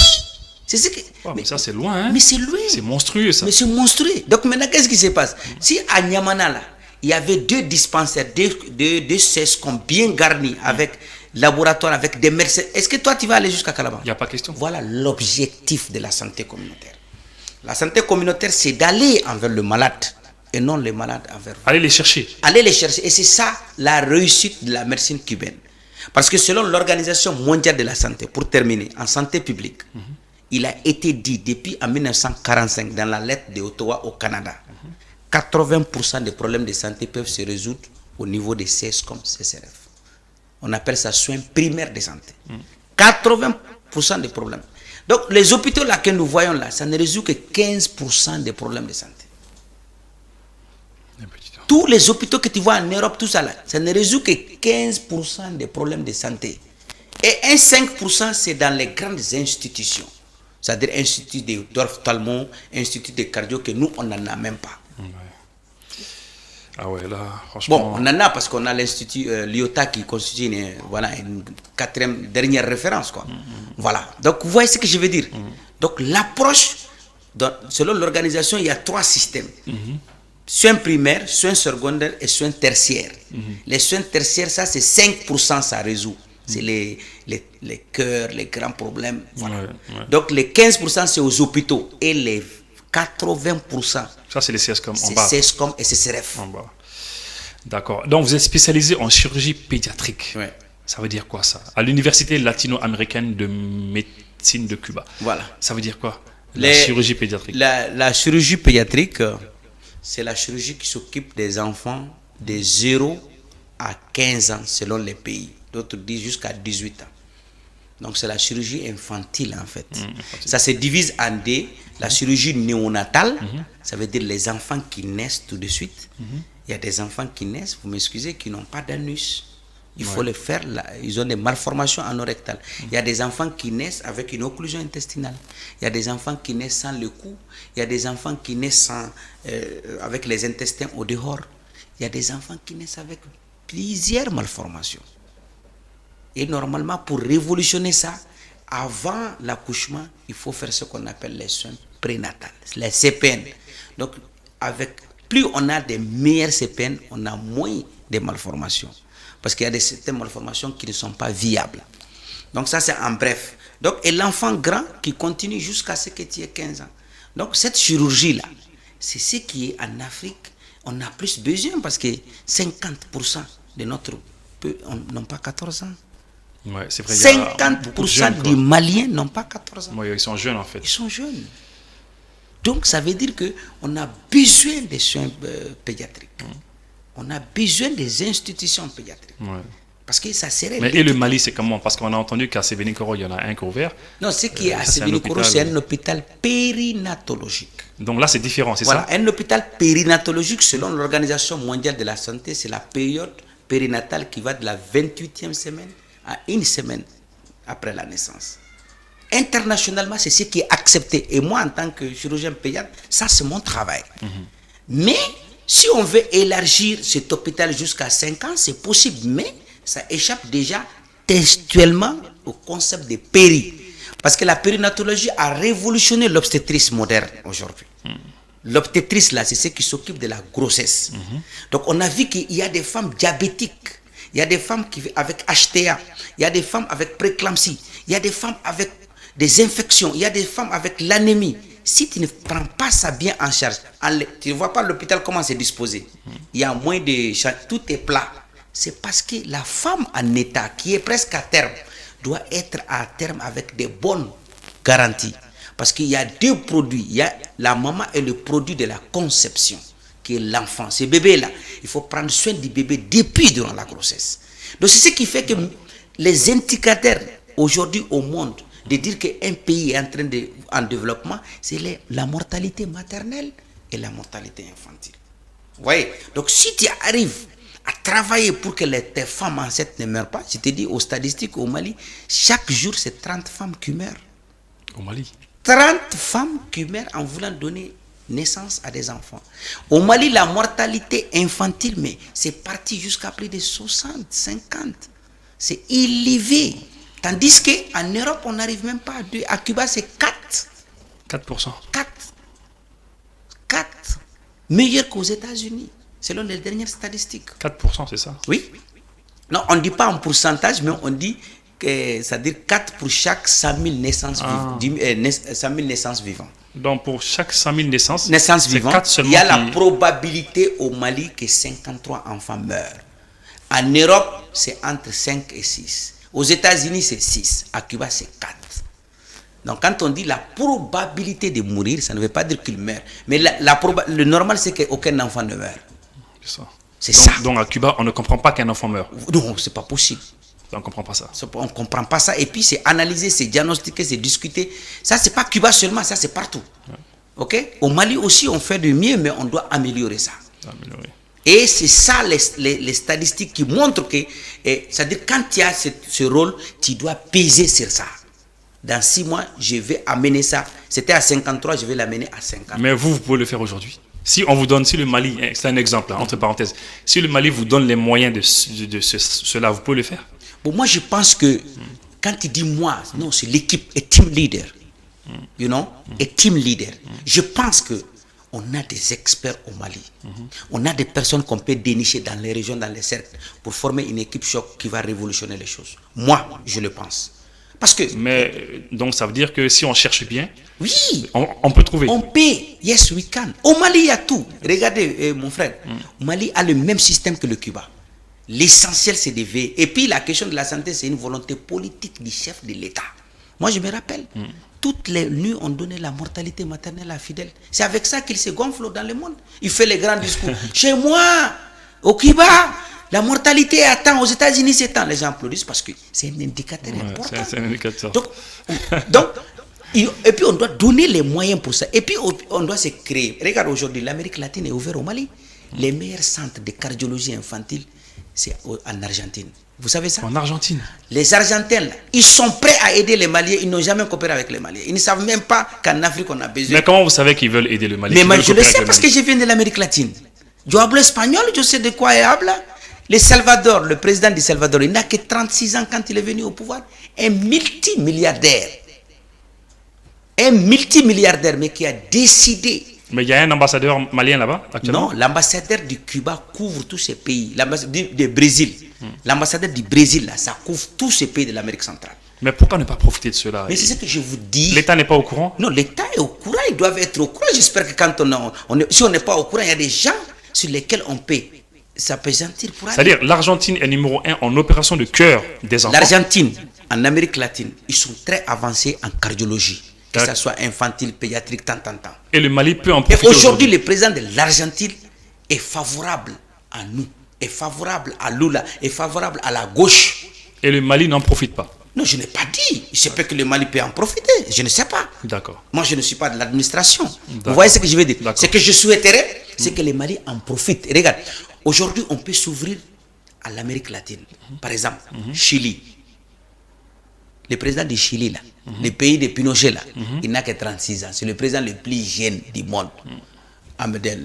C'est ce que...
mais ça, c'est loin, hein?
Mais c'est loin.
C'est monstrueux, ça.
Mais c'est monstrueux. Donc maintenant, qu'est-ce qui se passe? Si à Niamana, là, il y avait 2 dispensaires, 2 CESCOM bien garnis, avec laboratoire, avec des médecins, est-ce que toi, tu vas aller jusqu'à Calaban?
Il n'y a pas question.
Voilà l'objectif de la santé communautaire. La santé communautaire, c'est d'aller envers le malade et non le malade envers vous.
Aller les chercher.
Aller les chercher. Et c'est ça la réussite de la médecine cubaine. Parce que selon l'Organisation mondiale de la santé, pour terminer, en santé publique, il a été dit depuis en 1945 dans la lettre de Ottawa au Canada, 80% des problèmes de santé peuvent se résoudre au niveau des CSCOM, CCRF. On appelle ça soins primaires de santé. 80% des problèmes. Donc les hôpitaux là que nous voyons là, ça ne résout que 15% des problèmes de santé. Tous les hôpitaux que tu vois en Europe, tout ça là, ça ne résout que 15% des problèmes de santé. Et un 5% c'est dans les grandes institutions. C'est-à-dire Institut d'ophtalmo, Institut de cardio, que nous, on n'en a même pas.
Ouais. Ah ouais, là, franchement...
Bon, on en a parce qu'on a l'Institut Lyota qui constitue une dernière référence, quoi. Voilà. Donc, vous voyez ce que je veux dire. Donc, l'approche, selon l'organisation, il y a 3 systèmes. Soins primaires, soins secondaires et soins tertiaires. Les soins tertiaires, ça, c'est 5%, ça résout. C'est les cœurs, les grands problèmes. Voilà. Donc, les 15%, c'est aux hôpitaux. Et les 80%,
ça, c'est les CSCOM en bas.
C'est CSCOM et CCRF.
En bas. D'accord. Donc, vous êtes spécialisé en chirurgie pédiatrique.
Ouais.
Ça veut dire quoi, ça? À l'Université latino-américaine de médecine de Cuba.
Voilà.
Ça veut dire quoi? La chirurgie pédiatrique.
La chirurgie pédiatrique, c'est la chirurgie qui s'occupe des enfants de 0 à 15 ans selon les pays. D'autres disent jusqu'à 18 ans. Donc c'est la chirurgie infantile en fait. Ça se divise en deux. La chirurgie néonatale, ça veut dire les enfants qui naissent tout de suite. Il y a des enfants qui naissent, vous m'excusez, qui n'ont pas d'anus. Il faut le faire, ils ont des malformations anorectales. Il y a des enfants qui naissent avec une occlusion intestinale. Il y a des enfants qui naissent sans le cou. Il y a des enfants qui naissent avec les intestins au dehors. Il y a des enfants qui naissent avec plusieurs malformations. Et normalement, pour révolutionner ça, avant l'accouchement, il faut faire ce qu'on appelle les soins prénatales, les CPN. Donc, plus on a des meilleurs CPN, on a moins de malformations. Parce qu'il y a certaines malformations qui ne sont pas viables. Donc, ça, c'est en bref. Donc, et l'enfant grand qui continue jusqu'à ce que tu aies 15 ans. Donc, cette chirurgie-là, c'est ce qui est en Afrique, on a plus besoin parce que 50% de notre peuple n'ont pas 14 ans.
Ouais, c'est vrai,
50% des Maliens n'ont pas 14 ans.
Ouais, ils sont jeunes en fait.
Ils sont jeunes. Donc ça veut dire qu'on a besoin des soins pédiatriques. On a besoin des institutions pédiatriques.
Ouais.
Parce que ça serait...
Mais et le Mali, c'est comment? Parce qu'on a entendu qu'à Sévénikoro, il y en a un qui est ouvert.
Non, ce qui est à Sévénikoro, c'est un hôpital périnatologique.
Donc là, c'est différent, c'est
ça?
Voilà,
un hôpital périnatologique, selon l'Organisation mondiale de la santé, c'est la période périnatale qui va de la 28e semaine à 1 semaine après la naissance. Internationalement, c'est ce qui est accepté. Et moi, en tant que chirurgien pédiatre, ça, c'est mon travail. Mais si on veut élargir cet hôpital jusqu'à 5 ans, c'est possible. Mais ça échappe déjà textuellement au concept de péri. Parce que la périnatologie a révolutionné l'obstétrice moderne aujourd'hui. L'obstétrice, là, c'est ce qui s'occupe de la grossesse. Donc, on a vu qu'il y a des femmes diabétiques. Il y a des femmes avec HTA, il y a des femmes avec préclampsie, il y a des femmes avec des infections, il y a des femmes avec l'anémie. Si tu ne prends pas ça bien en charge, tu ne vois pas l'hôpital comment c'est disposé. Il y a moins de... Tout est plat. C'est parce que la femme en état, qui est presque à terme, doit être à terme avec des bonnes garanties. Parce qu'il y a 2 produits. Il y a la maman et le produit de la conception, qui est l'enfant. Ce bébé-là, il faut prendre soin du bébé depuis durant la grossesse. Donc c'est ce qui fait que les indicateurs aujourd'hui au monde de dire qu'un pays est en développement, c'est la mortalité maternelle et la mortalité infantile. Vous voyez? Donc si tu arrives à travailler pour que tes femmes enceintes ne meurent pas, je te dis, aux statistiques au Mali, chaque jour c'est 30 femmes qui meurent.
Au Mali?
30 femmes qui meurent en voulant donner naissance à des enfants. Au Mali, la mortalité infantile, mais c'est parti jusqu'à plus de 60, 50. C'est élevé. Tandis qu'en Europe, on n'arrive même pas à 2. À Cuba, c'est 4.
4%.
4. Meilleur qu'aux États-Unis, selon les dernières statistiques.
4%, c'est ça?
Oui. Non, on ne dit pas en pourcentage, mais on dit que c'est-à-dire 4 pour chaque 100 000 naissances, 100 000 naissances vivantes.
Donc pour chaque 100 000 naissances,
vivantes, il y a la probabilité au Mali que 53 enfants meurent. En Europe, c'est entre 5 et 6. Aux États-Unis, c'est 6. À Cuba, c'est 4. Donc, quand on dit la probabilité de mourir, ça ne veut pas dire qu'il meurt. Mais le normal, c'est qu'aucun enfant ne meurt. C'est ça.
Donc, à Cuba, on ne comprend pas qu'un enfant meurt.
Non, c'est pas possible.
On ne comprend pas ça.
On ne comprend pas ça. Et puis, c'est analysé, c'est diagnostiqué, c'est discuté. Ça, c'est pas Cuba seulement, ça, c'est partout. Ouais. OK? Au Mali aussi, on fait du mieux, mais on doit améliorer ça. Et c'est ça les statistiques qui montrent que, c'est-à-dire quand tu as ce rôle, tu dois peser sur ça. Dans 6 mois, je vais amener ça. C'était à 53, je vais l'amener à 50.
Mais vous pouvez le faire aujourd'hui. Si on vous donne, si le Mali, c'est un exemple, entre parenthèses, si le Mali vous donne les moyens de cela, vous pouvez le faire?
Bon, moi, je pense que quand tu dis moi, non, c'est l'équipe, et team leader. You know, et team leader. Je pense que on a des experts au Mali. On a des personnes qu'on peut dénicher dans les régions, dans les cercles, pour former une équipe choc qui va révolutionner les choses. Moi, je le pense. Parce que,
mais donc ça veut dire que si on cherche bien,
oui,
on peut trouver.
On peut, yes we can. Au Mali, il y a tout. Regardez, mon frère, au Mali a le même système que le Cuba. L'essentiel, c'est de veiller. Et puis la question de la santé, c'est une volonté politique du chef de l'État. Moi, je me rappelle, toutes les nuits, on donnait la mortalité maternelle à Fidel. C'est avec ça qu'il se gonfle dans le monde. Il fait les grands discours. Chez moi, au Cuba, la mortalité est à tant. Aux États-Unis, c'est tant. Les gens applaudissent parce que c'est un indicateur important.
C'est un indicateur.
Donc, et puis on doit donner les moyens pour ça. Et puis on doit se créer. Regarde, aujourd'hui, l'Amérique latine est ouverte au Mali. Les meilleurs centres de cardiologie infantile, c'est en Argentine. Vous savez ça?
En Argentine.
Les Argentins, là, ils sont prêts à aider les Maliens. Ils n'ont jamais coopéré avec les Maliens. Ils ne savent même pas qu'en Afrique, on a besoin.
Mais comment vous savez qu'ils veulent aider le Mali?
Mais moi, je le sais parce que je viens de l'Amérique latine. Je hablo espagnol, je sais de quoi il habla. Le Salvador, le président du Salvador, il n'a que 36 ans quand il est venu au pouvoir. Un multimilliardaire. Un multimilliardaire, mais qui a décidé.
Mais il y a un ambassadeur malien là-bas actuellement?
Non, l'ambassadeur du Cuba couvre tous ces pays. L'ambassadeur du Brésil. L'ambassadeur du Brésil, là, ça couvre tous ces pays de l'Amérique centrale.
Mais pourquoi ne pas profiter de cela?
Mais c'est ce que je vous dis.
L'État n'est pas au courant?
Non, l'État est au courant. Ils doivent être au courant. J'espère que quand si on n'est pas au courant, il y a des gens sur lesquels on peut s'appesantir pour aller.
C'est-à-dire, l'Argentine est numéro 1 en opération de cœur des enfants.
L'Argentine, en Amérique latine, ils sont très avancés en cardiologie. Que ce soit infantile, pédiatrique, tant.
Et le Mali peut en profiter.
Et aujourd'hui, le président de l'Argentine est favorable à nous, est favorable à Lula, est favorable à la gauche.
Et le Mali n'en profite pas?
Non, je n'ai pas dit. Il se peut que le Mali peut en profiter. Je ne sais pas.
D'accord.
Moi, je ne suis pas de l'administration. Vous voyez ce que je veux dire? Ce que je souhaiterais, c'est que le Mali en profite. Et regarde, aujourd'hui, on peut s'ouvrir à l'Amérique latine. Par exemple, Chili. Le président du Chili, là, le pays de Pinochet, là, il n'a que 36 ans. C'est le président le plus jeune du monde,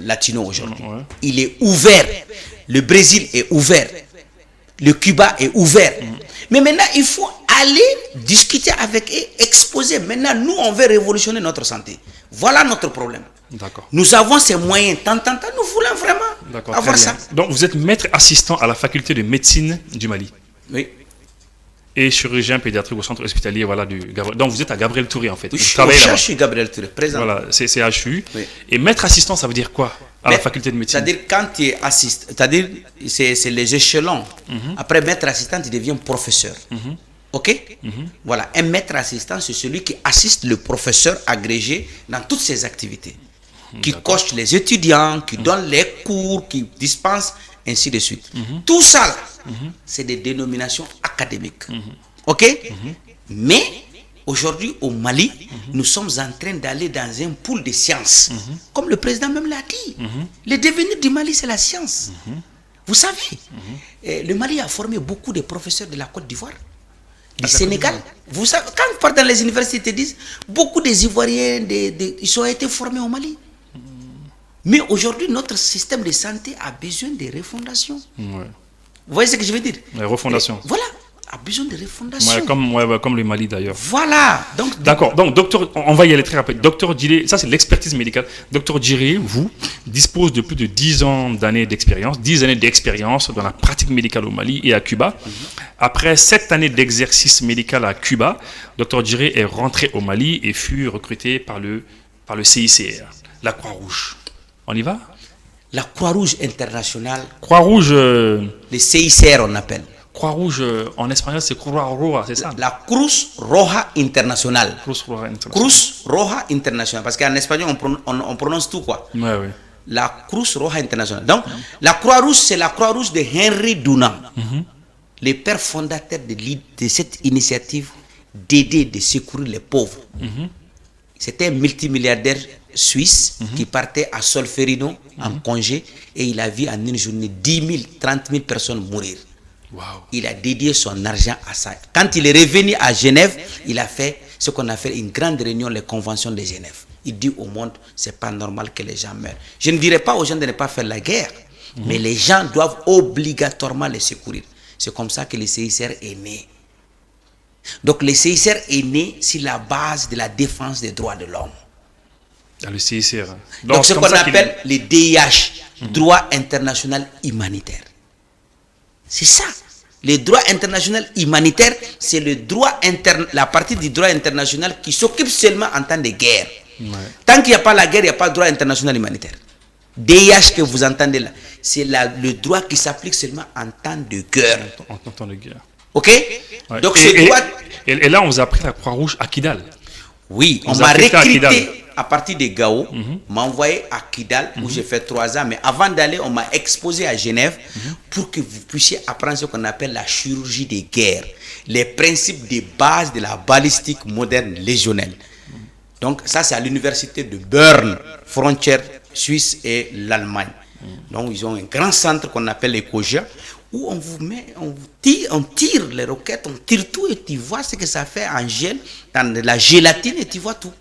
latino aujourd'hui. Il est ouvert. Le Brésil est ouvert. Le Cuba est ouvert. Mais maintenant, il faut aller discuter avec eux, exposer. Maintenant, nous, on veut révolutionner notre santé. Voilà notre problème.
D'accord.
Nous avons ces moyens. Tant, nous voulons vraiment avoir ça.
Donc, vous êtes maître assistant à la faculté de médecine du Mali.
Oui.
Et chirurgien pédiatrique au centre hospitalier, voilà, du Gabriel. Donc, vous êtes à Gabriel Touré, en fait.
Oui,
vous travaillez là-bas.
Je suis Gabriel Touré, présent.
Voilà, c'est HU.
Oui.
Et maître assistant, ça veut dire quoi à la faculté de médecine?
C'est-à-dire, quand tu es assistant, c'est-à-dire, c'est les échelons. Après maître assistant, tu deviens professeur. OK? Voilà, un maître assistant, c'est celui qui assiste le professeur agrégé dans toutes ses activités. Qui coche les étudiants, qui donne les cours, qui dispense, ainsi de suite. Tout ça, là, c'est des dénominations académiques. OK? Mais aujourd'hui, au Mali, nous sommes en train d'aller dans un pool de sciences. Comme le président même l'a dit. Le devenir du Mali, c'est la science. Vous savez, le Mali a formé beaucoup de professeurs de la Côte d'Ivoire, du Sénégal. Vous savez, quand vous partez dans les universités, ils disent beaucoup des Ivoiriens, ils ont été formés au Mali. Mais aujourd'hui, notre système de santé a besoin de refondation. Vous voyez ce que je veux dire?
La refondation.
Voilà, a besoin de refondation.
Comme le Mali d'ailleurs.
Voilà.
D'accord. Donc, docteur, on va y aller très rapide. Docteur Djiré, ça c'est l'expertise médicale. Docteur Djiré, vous, dispose de plus de 10 ans d'années d'expérience, 10 années d'expérience dans la pratique médicale au Mali et à Cuba. Après 7 années d'exercice médical à Cuba, docteur Djiré est rentré au Mali et fut recruté par le CICR, la Croix-Rouge. On y va?
La Croix-Rouge internationale,
Croix-Rouge,
le CICR on appelle.
Croix-Rouge en espagnol c'est Croix Roja, c'est ça?
La Cruz Roja Internacional.
Cruz Roja International.
Cruz Roja Internacional. Parce qu'en espagnol, on prononce tout quoi.
Ouais, ouais.
La Cruz Roja Internacional. Donc, la Croix-Rouge, c'est la Croix-Rouge de Henry Dunant, le père fondateur de cette initiative d'aider, de secourir les pauvres. C'était un multimilliardaire suisse qui partait à Solferino en congé et il a vu en une journée 10 000, 30 000 personnes mourir.
Wow.
Il a dédié son argent à ça. Quand il est revenu à Genève, il a fait ce qu'on a fait une grande réunion, les conventions de Genève. Il dit au monde, c'est pas normal que les gens meurent. Je ne dirais pas aux gens de ne pas faire la guerre, mais les gens doivent obligatoirement les secourir. C'est comme ça que le CICR est né. Donc le CICR est né sur la base de la défense des droits de l'homme.
Ah, le CICR.
Donc ce qu'on appelle le DIH, droit international humanitaire. C'est ça. Le droit international humanitaire, c'est le droit la partie du droit international qui s'occupe seulement en temps de guerre. Ouais. Tant qu'il n'y a pas la guerre, il n'y a pas de droit international humanitaire. DIH que vous entendez là, c'est le droit qui s'applique seulement en temps de guerre.
En temps de guerre.
Ok?
Ouais.
Donc
et là, on vous a pris la Croix-Rouge à Kidal.
Oui, on m'a recruté à partir de Gao, m'a envoyé à Kidal où j'ai fait 3 ans. Mais avant d'aller, on m'a exposé à Genève pour que vous puissiez apprendre ce qu'on appelle la chirurgie de guerre, les principes de base de la balistique moderne légionnaire. Donc ça, c'est à l'université de Bern, frontière Suisse et l'Allemagne. Donc ils ont un grand centre qu'on appelle l'ECOGIA où on vous met, on tire les roquettes, on tire tout et tu vois ce que ça fait en gel, dans de la gélatine et tu vois tout.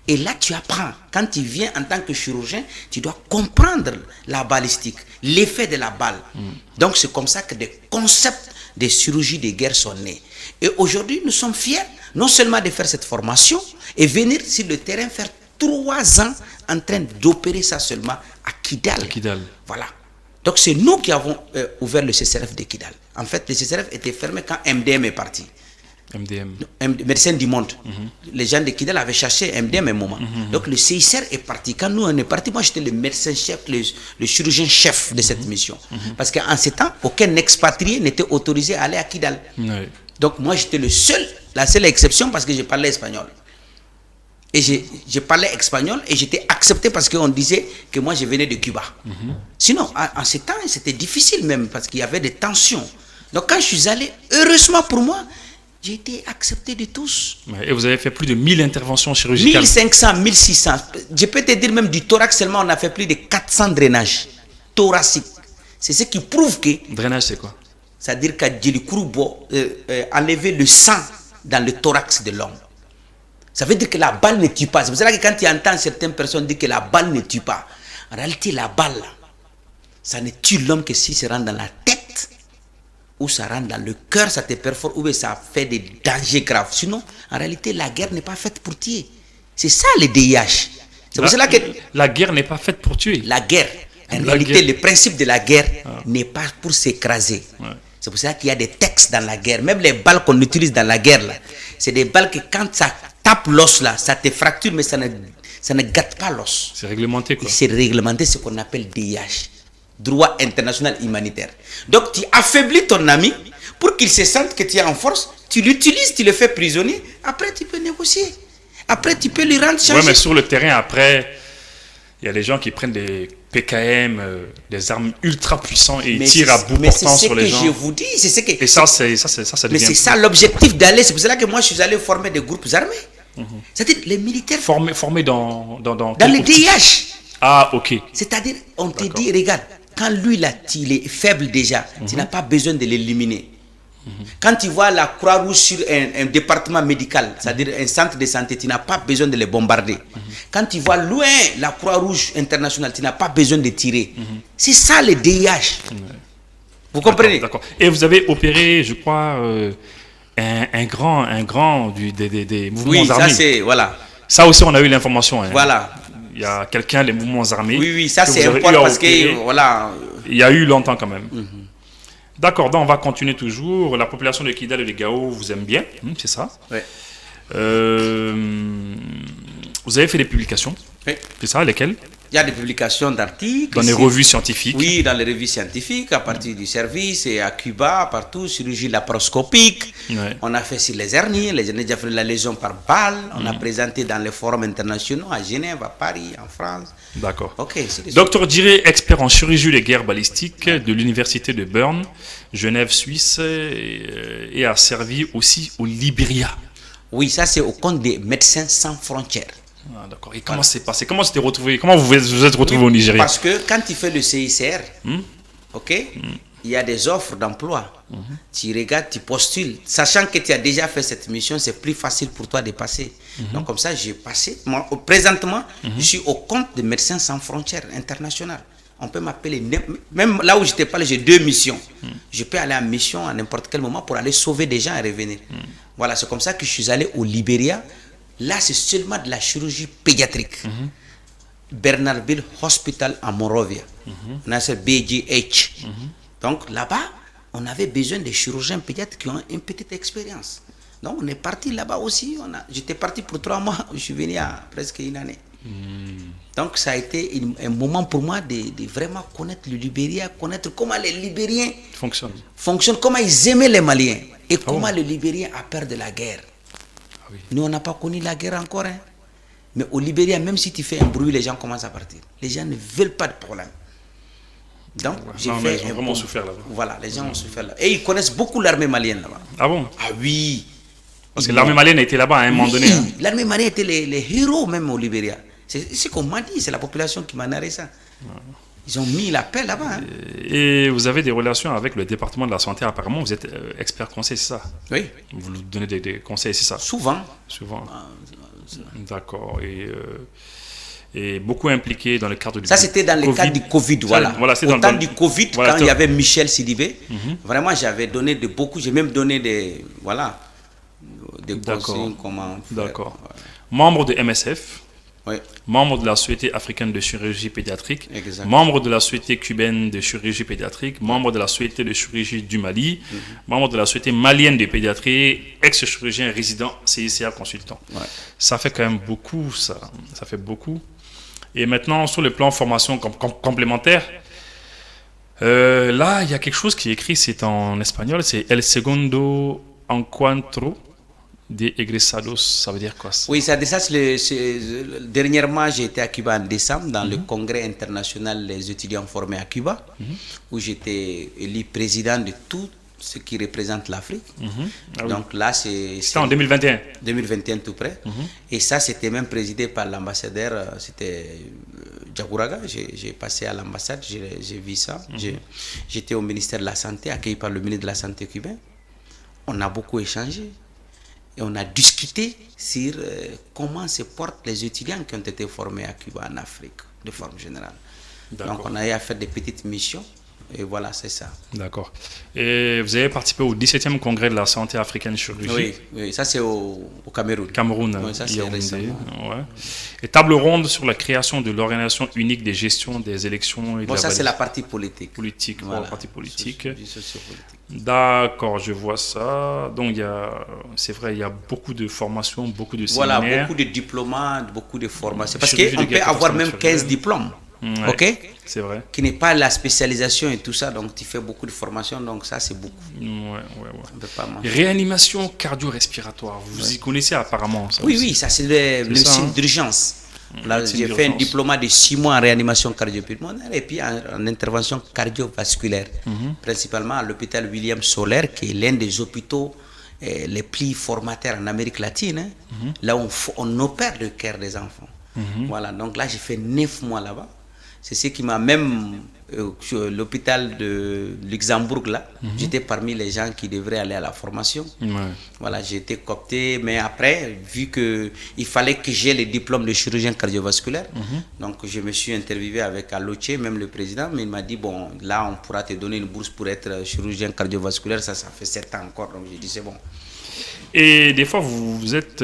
Et là, tu apprends. Quand tu viens en tant que chirurgien, tu dois comprendre la balistique, l'effet de la balle. Donc, c'est comme ça que des concepts de chirurgie de guerre sont nés. Et aujourd'hui, nous sommes fiers, non seulement de faire cette formation, et venir sur le terrain faire 3 ans en train d'opérer ça seulement à Kidal. Voilà. Donc, c'est nous qui avons ouvert le CCRF de Kidal. En fait, le CCRF était fermé quand MDM est parti. Médecins du Monde. Les gens de Kidal avaient cherché MDM à un moment. Donc le CICR est parti. Quand nous on est parti, moi j'étais le médecin chef, le chirurgien chef de cette mission. Parce qu'en ce temps, aucun expatrié n'était autorisé à aller à Kidal. Donc moi j'étais la seule exception parce que je parlais espagnol. Et je parlais espagnol et j'étais accepté parce qu'on disait que moi je venais de Cuba. Sinon, en ce temps, c'était difficile même parce qu'il y avait des tensions. Donc quand je suis allé, heureusement pour moi, j'ai été accepté de tous.
Et vous avez fait plus de 1000 interventions chirurgicales.
1500, 1600. Je peux te dire même du thorax seulement, on a fait plus de 400 drainages thoraciques. C'est ce qui prouve que...
Drainage, c'est quoi?
C'est-à-dire enlever le sang dans le thorax de l'homme. Ça veut dire que la balle ne tue pas. C'est pour ça que quand tu entends certaines personnes dire que la balle ne tue pas, en réalité, la balle, ça ne tue l'homme que si ça rentre dans la tête, ou ça rentre dans le cœur, ça te perfore, ou ça fait des dangers graves. Sinon, en réalité, la guerre n'est pas faite pour tuer. C'est ça le DIH. C'est pour cela que...
La guerre n'est pas faite pour tuer.
La guerre, en réalité, le principe de la guerre n'est pas pour s'écraser. C'est pour ça qu'il y a des textes dans la guerre. Même les balles qu'on utilise dans la guerre, c'est des balles que quand ça tape l'os, là, ça te fracture, mais ça ne gâte pas l'os.
C'est réglementé, quoi.
C'est réglementé, ce qu'on appelle DIH. Droit international humanitaire. Donc tu affaiblis ton ami pour qu'il se sente que tu es en force, tu l'utilises, tu le fais prisonnier, après tu peux négocier. Après tu peux lui rendre changer.
Oui, mais sur le terrain, après, il y a des gens qui prennent des PKM, des armes ultra puissantes et ils tirent à bout portant sur les gens.
C'est ce que je vous dis. C'est ce que...
Et ça devient...
Mais c'est ça l'objectif d'aller. C'est pour cela que moi je suis allé former des groupes armés. C'est-à-dire les militaires...
Formés dans
les DIH.
Ah, ok.
C'est-à-dire, on te dit, regarde, quand lui, là, il est faible déjà, tu n'as pas besoin de l'éliminer. Quand tu vois la Croix-Rouge sur un département médical, c'est-à-dire un centre de santé, tu n'as pas besoin de les bombarder. Quand tu vois loin la Croix-Rouge internationale, tu n'as pas besoin de tirer. C'est ça le DIH. Vous comprenez?
D'accord. Et vous avez opéré, je crois, un grand des mouvements armés.
Oui, ça c'est, voilà.
Ça aussi, on a eu l'information.
Voilà.
Il y a quelqu'un des mouvements armés.
Oui, ça c'est important parce que voilà.
Il y a eu longtemps quand même. D'accord, donc on va continuer toujours. La population de Kidal et de Gao vous aime bien, c'est ça.
Ouais.
Vous avez fait des publications.
Oui.
C'est ça, lesquelles?
Il y a des publications d'articles.
Dans les revues scientifiques.
Oui, dans les revues scientifiques, à partir du service, et à Cuba, partout, chirurgie laparoscopique.
Ouais.
On a fait sur les hernies déjà fait la lésion par balle. On a présenté dans les forums internationaux, à Genève, à Paris, en France.
D'accord.
Ok.
Docteur Diré, expert en chirurgie des guerres balistiques de l'université de Berne, Genève, Suisse, et a servi aussi au Libéria.
Oui, ça c'est au compte des Médecins sans frontières.
Ah, d'accord. Et comment c'est passé? Comment vous vous êtes retrouvé au Nigeria?
Parce que quand tu fais le CICR, ok, il y a des offres d'emploi. Tu regardes, tu postules. Sachant que tu as déjà fait cette mission, c'est plus facile pour toi de passer. Donc comme ça, j'ai passé. Moi, présentement, je suis au compte de Médecins sans frontières international. On peut m'appeler, même là où je te parle, j'ai 2 missions. Je peux aller en mission à n'importe quel moment pour aller sauver des gens et revenir. Voilà, c'est comme ça que je suis allé au Libéria. Là, c'est seulement de la chirurgie pédiatrique. Bernardville Hospital à Monrovia. On a ce BGH. Donc là-bas, on avait besoin de chirurgiens pédiatres qui ont une petite expérience. Donc on est parti là-bas aussi. J'étais parti pour 3 mois. Je suis venu à presque 1 année. Donc ça a été un moment pour moi de vraiment connaître le Libéria, connaître comment les Libériens fonctionnent, comment ils aimaient les Maliens et comment le Libérien a peur de la guerre. Ah oui. Nous, on n'a pas connu la guerre encore. Hein. Mais au Libéria, même si tu fais un bruit, les gens commencent à partir. Les gens ne veulent pas de problème. Donc,
ils ont vraiment souffert là-bas.
Voilà, les gens ont souffert là-bas. Et ils connaissent beaucoup l'armée malienne là-bas.
Ah bon?
Ah oui.
Parce que l'armée malienne était là-bas à un moment donné. Hein.
L'armée malienne était les héros même au Libéria. C'est ce qu'on m'a dit, c'est la population qui m'a narré ça. Ils ont mis la paix là-bas. Hein.
Et vous avez des relations avec le département de la santé, apparemment, vous êtes expert conseil, c'est ça?
Oui.
Vous nous donnez des conseils, c'est ça?
Souvent.
D'accord. Et beaucoup impliqué dans le cadre du
Ça, c'était dans le cadre du Covid, voilà. Au temps du Covid, quand il y avait Michel Sidibé, vraiment, j'avais donné j'ai même donné des conseils, comment faire.
D'accord. Membre de MSF.
Oui.
Membre de la Société africaine de chirurgie pédiatrique,
Exactement.
Membre de la Société cubaine de chirurgie pédiatrique, membre de la Société de chirurgie du Mali, membre de la Société malienne de pédiatrie, ex-chirurgien résident, CICR consultant. Ouais. Ça fait quand même beaucoup, ça fait beaucoup. Et maintenant, sur le plan formation complémentaire, là, il y a quelque chose qui est écrit, c'est en espagnol, c'est El Segundo Encuentro de egresados, ça veut dire quoi ça?
Oui, dernièrement, j'ai été à Cuba en décembre dans le congrès international des étudiants formés à Cuba, où j'étais élu président de tout ce qui représente l'Afrique. Ah oui. Donc là, c'était
en 2021.
2021 tout près. Et ça, c'était même présidé par l'ambassadeur, c'était Djagouraga. J'ai passé à l'ambassade, j'ai vu ça. J'étais au ministère de la Santé, accueilli par le ministre de la Santé cubain. On a beaucoup échangé. Et on a discuté sur comment se portent les étudiants qui ont été formés à Cuba en Afrique, de forme générale. Donc on a eu à faire des petites missions, et voilà, c'est ça. D'accord.
Et vous avez participé au 17e congrès de la santé africaine chirurgie?
Oui, ça c'est au Cameroun.
Oui, ça c'est récemment. Ouais. Et table ronde sur la création de l'organisation unique de gestion des élections et de
ça c'est la partie politique.
Voilà, la partie politique. D'accord, je vois ça. Donc c'est vrai, il y a beaucoup de formations, beaucoup de séminaires.
Voilà, beaucoup de diplômes, beaucoup de formations. Parce qu'on peut avoir même 15 diplômes.
Ouais,
ok,
c'est vrai.
Qui n'est pas la spécialisation et tout ça, donc tu fais beaucoup de formations, donc ça c'est beaucoup.
Réanimation cardio-respiratoire, vous y connaissez apparemment ça?
Oui, ça c'est le médecine d'urgence. J'ai fait un diplôme de 6 mois en réanimation cardio-pulmonaire et puis en intervention cardiovasculaire, principalement à l'hôpital William Soler, qui est l'un des hôpitaux les plus formateurs en Amérique latine, là où on opère le cœur des enfants. Voilà, donc là j'ai fait 9 mois là-bas. C'est ce qui m'a même, sur l'hôpital de Luxembourg, là, j'étais parmi les gens qui devraient aller à la formation. Voilà, j'ai été coopté, mais après, vu qu'il fallait que j'ai le diplôme de chirurgien cardiovasculaire, donc je me suis interviewé avec Aloche, même le président, mais il m'a dit, bon, là, on pourra te donner une bourse pour être chirurgien cardiovasculaire, ça fait 7 ans encore, donc j'ai dit, c'est bon.
Et des fois, vous êtes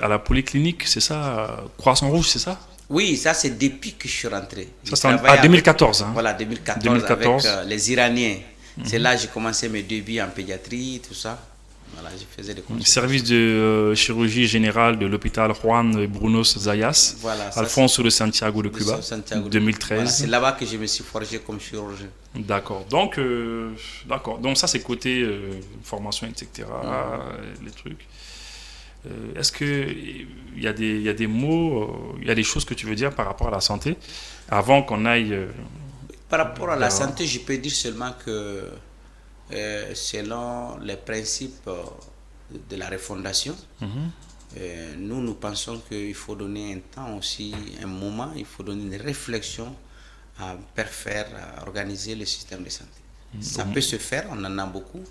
à la polyclinique, c'est ça, Croissant-Rouge, c'est ça?
Oui, ça c'est depuis que je suis rentré.
Ça c'est en 2014. Hein.
Voilà, 2014 avec les Iraniens. C'est là que j'ai commencé mes débuts en pédiatrie, tout ça. Voilà, je faisais des consultations.
Service de chirurgie générale de l'hôpital Juan Brunos Zayas,
Voilà, ça,
Alfonso de Santiago de
de
Cuba,
Santiago.
2013.
Voilà, c'est là-bas que je me suis forgé comme chirurgien.
D'accord. Donc, Donc ça, c'est côté formation, etc. Les trucs. Est-ce qu'il y a des mots, il y a des choses que tu veux dire par rapport à la santé avant qu'on aille...
Par rapport à la santé, je peux dire seulement que selon les principes de la refondation, nous pensons qu'il faut donner un temps aussi, un moment, il faut donner une réflexion à faire organiser le système de santé. Ça peut se faire, on en a beaucoup,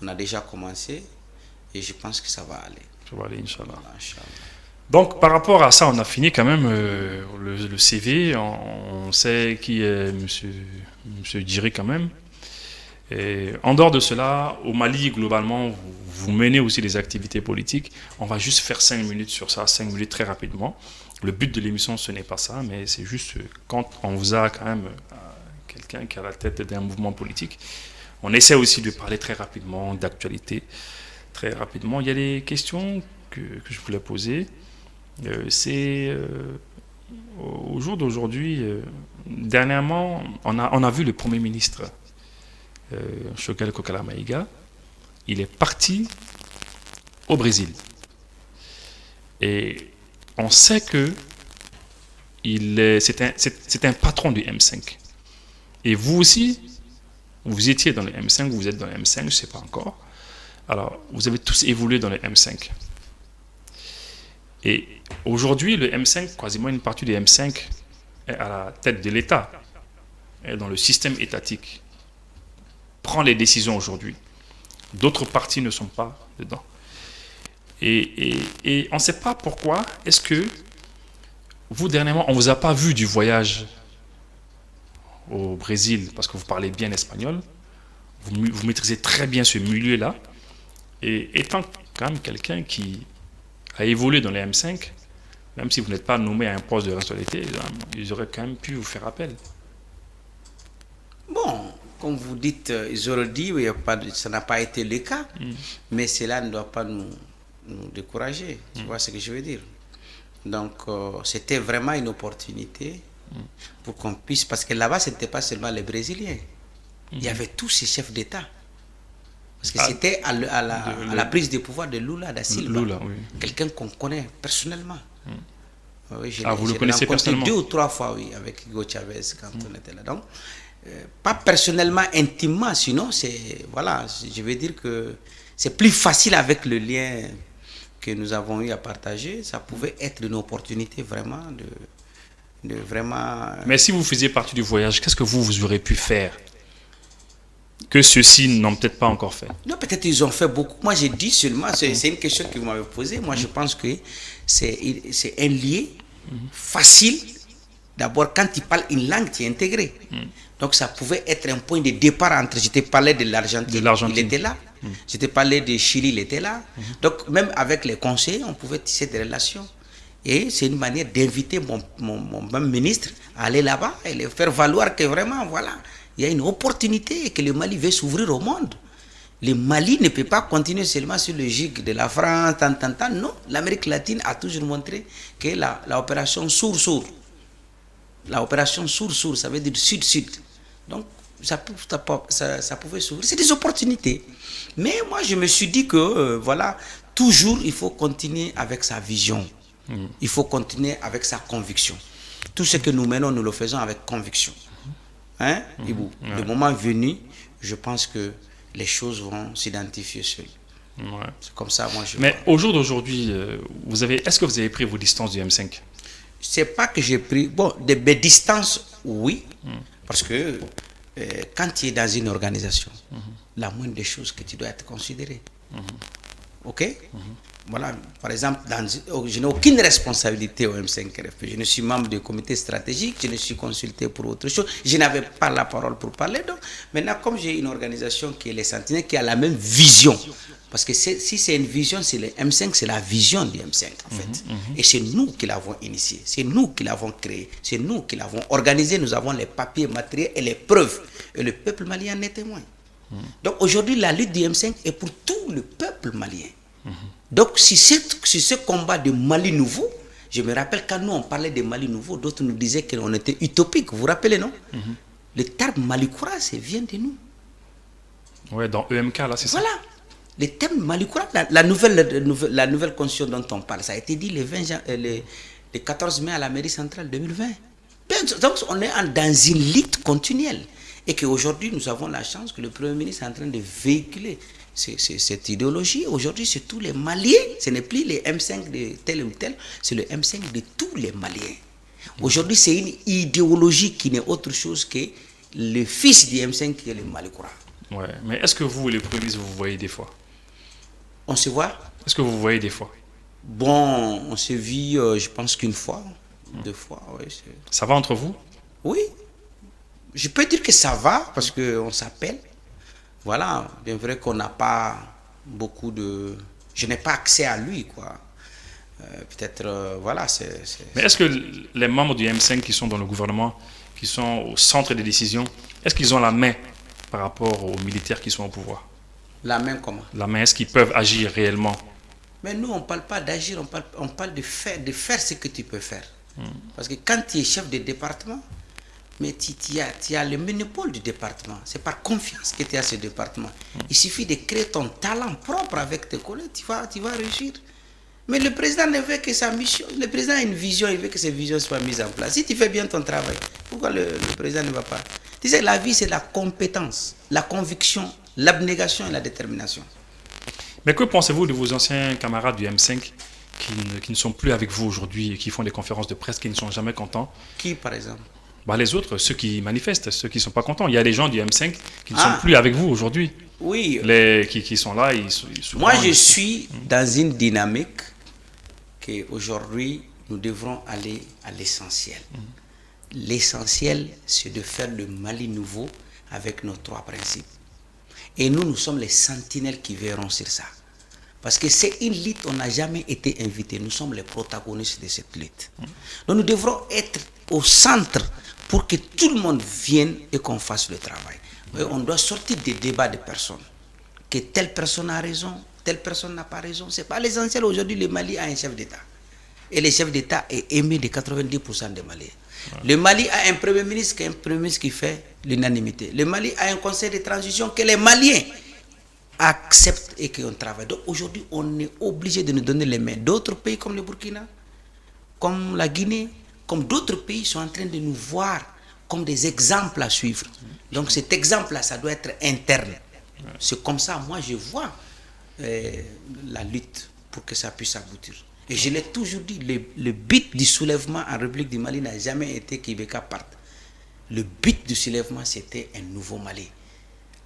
on a déjà commencé et je pense que ça va aller.
Ça va aller, Inch'Allah.
Voilà, Inch'Allah.
Donc, par rapport à ça, on a fini quand même le CV. On sait qui est monsieur Djiri quand même. Et en dehors de cela, au Mali, globalement, vous menez aussi des activités politiques. On va juste faire 5 minutes sur ça, 5 minutes très rapidement. Le but de l'émission, ce n'est pas ça, mais c'est juste quand on vous a quand même quelqu'un qui est à la tête d'un mouvement politique, on essaie aussi de parler très rapidement d'actualité. Très rapidement, il y a des questions que je voulais poser. Au jour d'aujourd'hui, dernièrement, on a vu le Premier ministre, Choguel Kokala Maïga. Il est parti au Brésil. Et on sait que c'est un patron du M5. Et vous aussi, vous étiez dans le M5, vous êtes dans le M5, je ne sais pas encore. Alors, vous avez tous évolué dans le M5. Et aujourd'hui, le M5, quasiment une partie du M5 est à la tête de l'État, est dans le système étatique, prend les décisions aujourd'hui. D'autres partis ne sont pas dedans. Et on ne sait pas pourquoi, est-ce que vous, dernièrement, on ne vous a pas vu du voyage au Brésil, parce que vous parlez bien espagnol, vous maîtrisez très bien ce milieu-là, et étant quand même quelqu'un qui a évolué dans les M5, même si vous n'êtes pas nommé à un poste de responsabilité, ils auraient quand même pu vous faire appel.
Bon, comme vous dites, ils auraient dit, oui, ça n'a pas été le cas, mais cela ne doit pas nous décourager, tu vois ce que je veux dire. Donc, c'était vraiment une opportunité pour qu'on puisse, parce que là-bas, ce n'était pas seulement les Brésiliens, il y avait tous ces chefs d'État. Parce que c'était à la prise de pouvoir de Lula da Silva,
Oui.
quelqu'un qu'on connaît personnellement. Oui,
vous le connaissez personnellement?
2 ou 3 fois, oui, avec Hugo Chavez quand on était là. Donc, pas personnellement, intimement, sinon, voilà, je veux dire que c'est plus facile avec le lien que nous avons eu à partager. Ça pouvait être une opportunité vraiment de vraiment...
Mais si vous faisiez partie du voyage, qu'est-ce que vous aurez pu faire que ceux-ci n'ont peut-être pas encore fait?
Non, peut-être ils ont fait beaucoup. Moi, j'ai dit seulement, c'est une question que vous m'avez posée. Moi, je pense que c'est un lien facile. D'abord, quand tu parles une langue, tu es intégré. Donc, ça pouvait être un point de départ entre... Je t'ai parlé de l'Argentine, il était là. Je t'ai parlé de Chili, il était là. Donc, même avec les conseillers, on pouvait tisser des relations. Et c'est une manière d'inviter mon ministre à aller là-bas et le faire valoir que vraiment, voilà, il y a une opportunité et que le Mali veut s'ouvrir au monde. Le Mali ne peut pas continuer seulement sur le gigue de la France, tant. Non, l'Amérique latine a toujours montré que l'opération Sour-Sour, ça veut dire Sud-Sud. Donc, ça pouvait s'ouvrir. C'est des opportunités. Mais moi, je me suis dit que, voilà, toujours, il faut continuer avec sa vision. Il faut continuer avec sa conviction. Tout ce que nous menons, nous le faisons avec conviction. Hein, Ibou? Le moment venu, je pense que les choses vont s'identifier seules.
Ouais.
C'est comme ça, moi,
Mais au jour d'aujourd'hui, est-ce que vous avez pris vos distances du M5?
C'est pas que j'ai pris... Bon, des distances, oui. Parce que quand tu es dans une organisation, la moindre des choses que tu dois être considéré. OK? Voilà, par exemple, je n'ai aucune responsabilité au M5RFP. Je ne suis membre du comité stratégique, je ne suis consulté pour autre chose. Je n'avais pas la parole pour parler. Donc, maintenant, comme j'ai une organisation qui est les Sentinelles, qui a la même vision, parce que si c'est une vision, c'est le M5, c'est la vision du M5, en fait. Et c'est nous qui l'avons initié, c'est nous qui l'avons créé, c'est nous qui l'avons organisé. Nous avons les papiers matériels et les preuves. Et le peuple malien en est témoin. Donc aujourd'hui, la lutte du M5 est pour tout le peuple malien. Donc si ce combat de Mali nouveau, je me rappelle quand nous on parlait de Mali nouveau, d'autres nous disaient qu'on était utopique. Vous vous rappelez, non? Le terme Malikoura, ça vient de nous.
Ouais, dans EMK, là, c'est ça.
Voilà. Le terme Malikoura, la nouvelle constitution dont on parle, ça a été dit le 14 mai à la mairie centrale 2020. Donc on est dans une lutte continuelle. Et qu'aujourd'hui, nous avons la chance que le Premier ministre est en train de véhiculer cette idéologie. Aujourd'hui, c'est tous les Maliens. Ce n'est plus les M5 de tel ou tel, c'est le M5 de tous les Maliens. Aujourd'hui, c'est une idéologie qui n'est autre chose que le fils du M5 qui est le Malikoura.
Ouais, mais est-ce que vous et le Premier ministre, vous voyez des fois?
On se voit?
Est-ce que vous voyez des fois?
Bon, on se vit, je pense qu'une fois, 2 fois. Oui,
ça va entre vous?
Oui. Je peux dire que ça va parce qu'on s'appelle. Voilà, bien vrai qu'on n'a pas beaucoup de... Je n'ai pas accès à lui, quoi. Peut-être, voilà,
Mais est-ce que les membres du M5 qui sont dans le gouvernement, qui sont au centre des décisions, est-ce qu'ils ont la main par rapport aux militaires qui sont au pouvoir?
La main comment?
La main, est-ce qu'ils peuvent agir réellement?
Mais nous, on ne parle pas d'agir, on parle de faire ce que tu peux faire. Parce que quand tu es chef de département, mais tu as le monopole du département. C'est par confiance que tu as ce département. Il suffit de créer ton talent propre avec tes collègues, tu vas réussir. Mais le président ne veut que sa mission. Le président a une vision, il veut que cette vision soit mise en place. Si tu fais bien ton travail, pourquoi le président ne va pas? Tu sais, la vie, c'est la compétence, la conviction, l'abnégation et la détermination.
Mais que pensez-vous de vos anciens camarades du M5 qui ne sont plus avec vous aujourd'hui et qui font des conférences de presse, qui ne sont jamais contents?
Qui, par exemple?
Les autres, ceux qui manifestent, ceux qui ne sont pas contents. Il y a des gens du M5 qui ne sont plus avec vous aujourd'hui.
Oui.
Qui sont là.
Moi, je suis dans une dynamique qu'aujourd'hui, nous devrons aller à l'essentiel. L'essentiel, c'est de faire le Mali nouveau avec nos 3 principes. Et nous sommes les sentinelles qui verront sur ça. Parce que c'est une lutte, on n'a jamais été invité. Nous sommes les protagonistes de cette lutte. Donc nous devrons être au centre pour que tout le monde vienne et qu'on fasse le travail. Et on doit sortir des débats de personnes. Que telle personne a raison, telle personne n'a pas raison. Ce n'est pas l'essentiel. Aujourd'hui, le Mali a un chef d'État. Et le chef d'État est aimé de 90% des Maliens. Le Mali a un Premier ministre qui fait l'unanimité. Le Mali a un conseil de transition que les Maliens acceptent et qu'on travaille. Donc aujourd'hui, on est obligé de nous donner les mains. D'autres pays comme le Burkina, comme la Guinée, comme d'autres pays sont en train de nous voir comme des exemples à suivre. Donc cet exemple-là, ça doit être interne. C'est comme ça, moi, je vois la lutte pour que ça puisse aboutir. Et je l'ai toujours dit, le but du soulèvement en République du Mali n'a jamais été qu'Ibeka parte. Le but du soulèvement, c'était un nouveau Mali.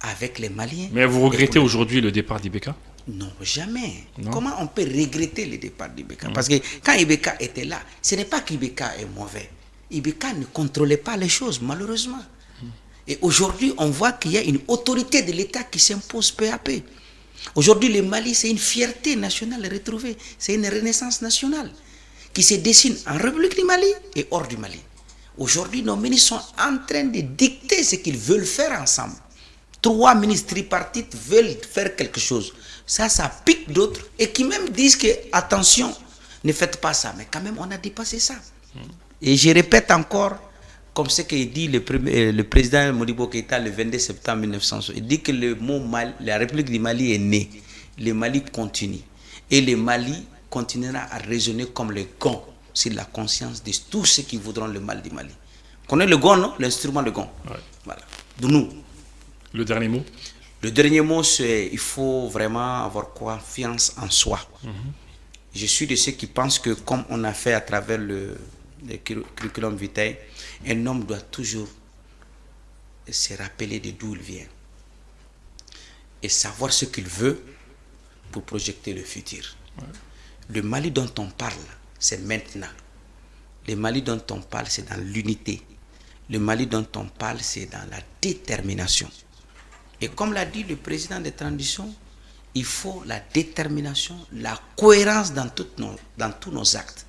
Avec les Maliens.
Mais vous regrettez aujourd'hui le départ d'Ibeka?
Non, jamais.
Non.
Comment on peut regretter le départ d'Ibeka? Parce que quand Ibeka était là, ce n'est pas qu'Ibeka est mauvais. Ibeka ne contrôlait pas les choses, malheureusement. Et aujourd'hui, on voit qu'il y a une autorité de l'État qui s'impose peu à peu. Aujourd'hui, le Mali, c'est une fierté nationale retrouvée. C'est une renaissance nationale qui se dessine en République du Mali et hors du Mali. Aujourd'hui, nos ministres sont en train de dicter ce qu'ils veulent faire ensemble. 3 ministres tripartites veulent faire quelque chose. Ça pique d'autres et qui même disent que, attention, ne faites pas ça. Mais quand même, on a dépassé ça. Et je répète encore, comme ce que dit le président Modibo Keïta le 22 septembre 1960, il dit que le mot Mali, la République du Mali est née. Le Mali continue. Et le Mali continuera à résonner comme le gong sur la conscience de tous ceux qui voudront le mal du Mali. Vous connaissez le gong, non? L'instrument de gong.
Ouais.
Voilà. De nous.
Le dernier mot?
Le dernier mot, c'est qu'il faut vraiment avoir confiance en soi. Je suis de ceux qui pensent que, comme on a fait à travers le curriculum vitae, un homme doit toujours se rappeler de d'où il vient et savoir ce qu'il veut pour projeter le futur. Ouais. Le Mali dont on parle, c'est maintenant. Le Mali dont on parle, c'est dans l'unité. Le Mali dont on parle, c'est dans la détermination. Et comme l'a dit le président de transition, il faut la détermination, la cohérence dans tous nos actes.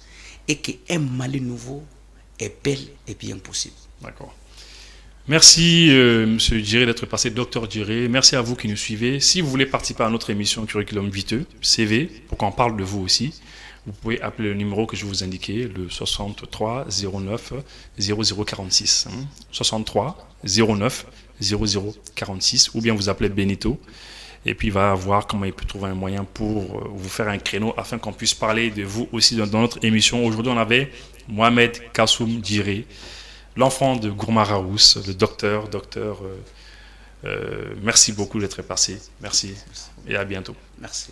Et qu'un Mali nouveau est bel et bien possible.
D'accord. Merci, Monsieur Djiré, d'être passé, Docteur Djiré. Merci à vous qui nous suivez. Si vous voulez participer à notre émission Curriculum Viteux, CV, pour qu'on parle de vous aussi, vous pouvez appeler le numéro que je vous indiquais, le 63 09 0046. 63 09 0046. Ou bien vous appelez Benito. Et puis il va voir comment il peut trouver un moyen pour vous faire un créneau afin qu'on puisse parler de vous aussi dans notre émission. Aujourd'hui, on avait Mohamed Kassoum Djiré, l'enfant de Gourmara Rousse, le docteur. Merci beaucoup d'être passé. Merci et à bientôt.
Merci.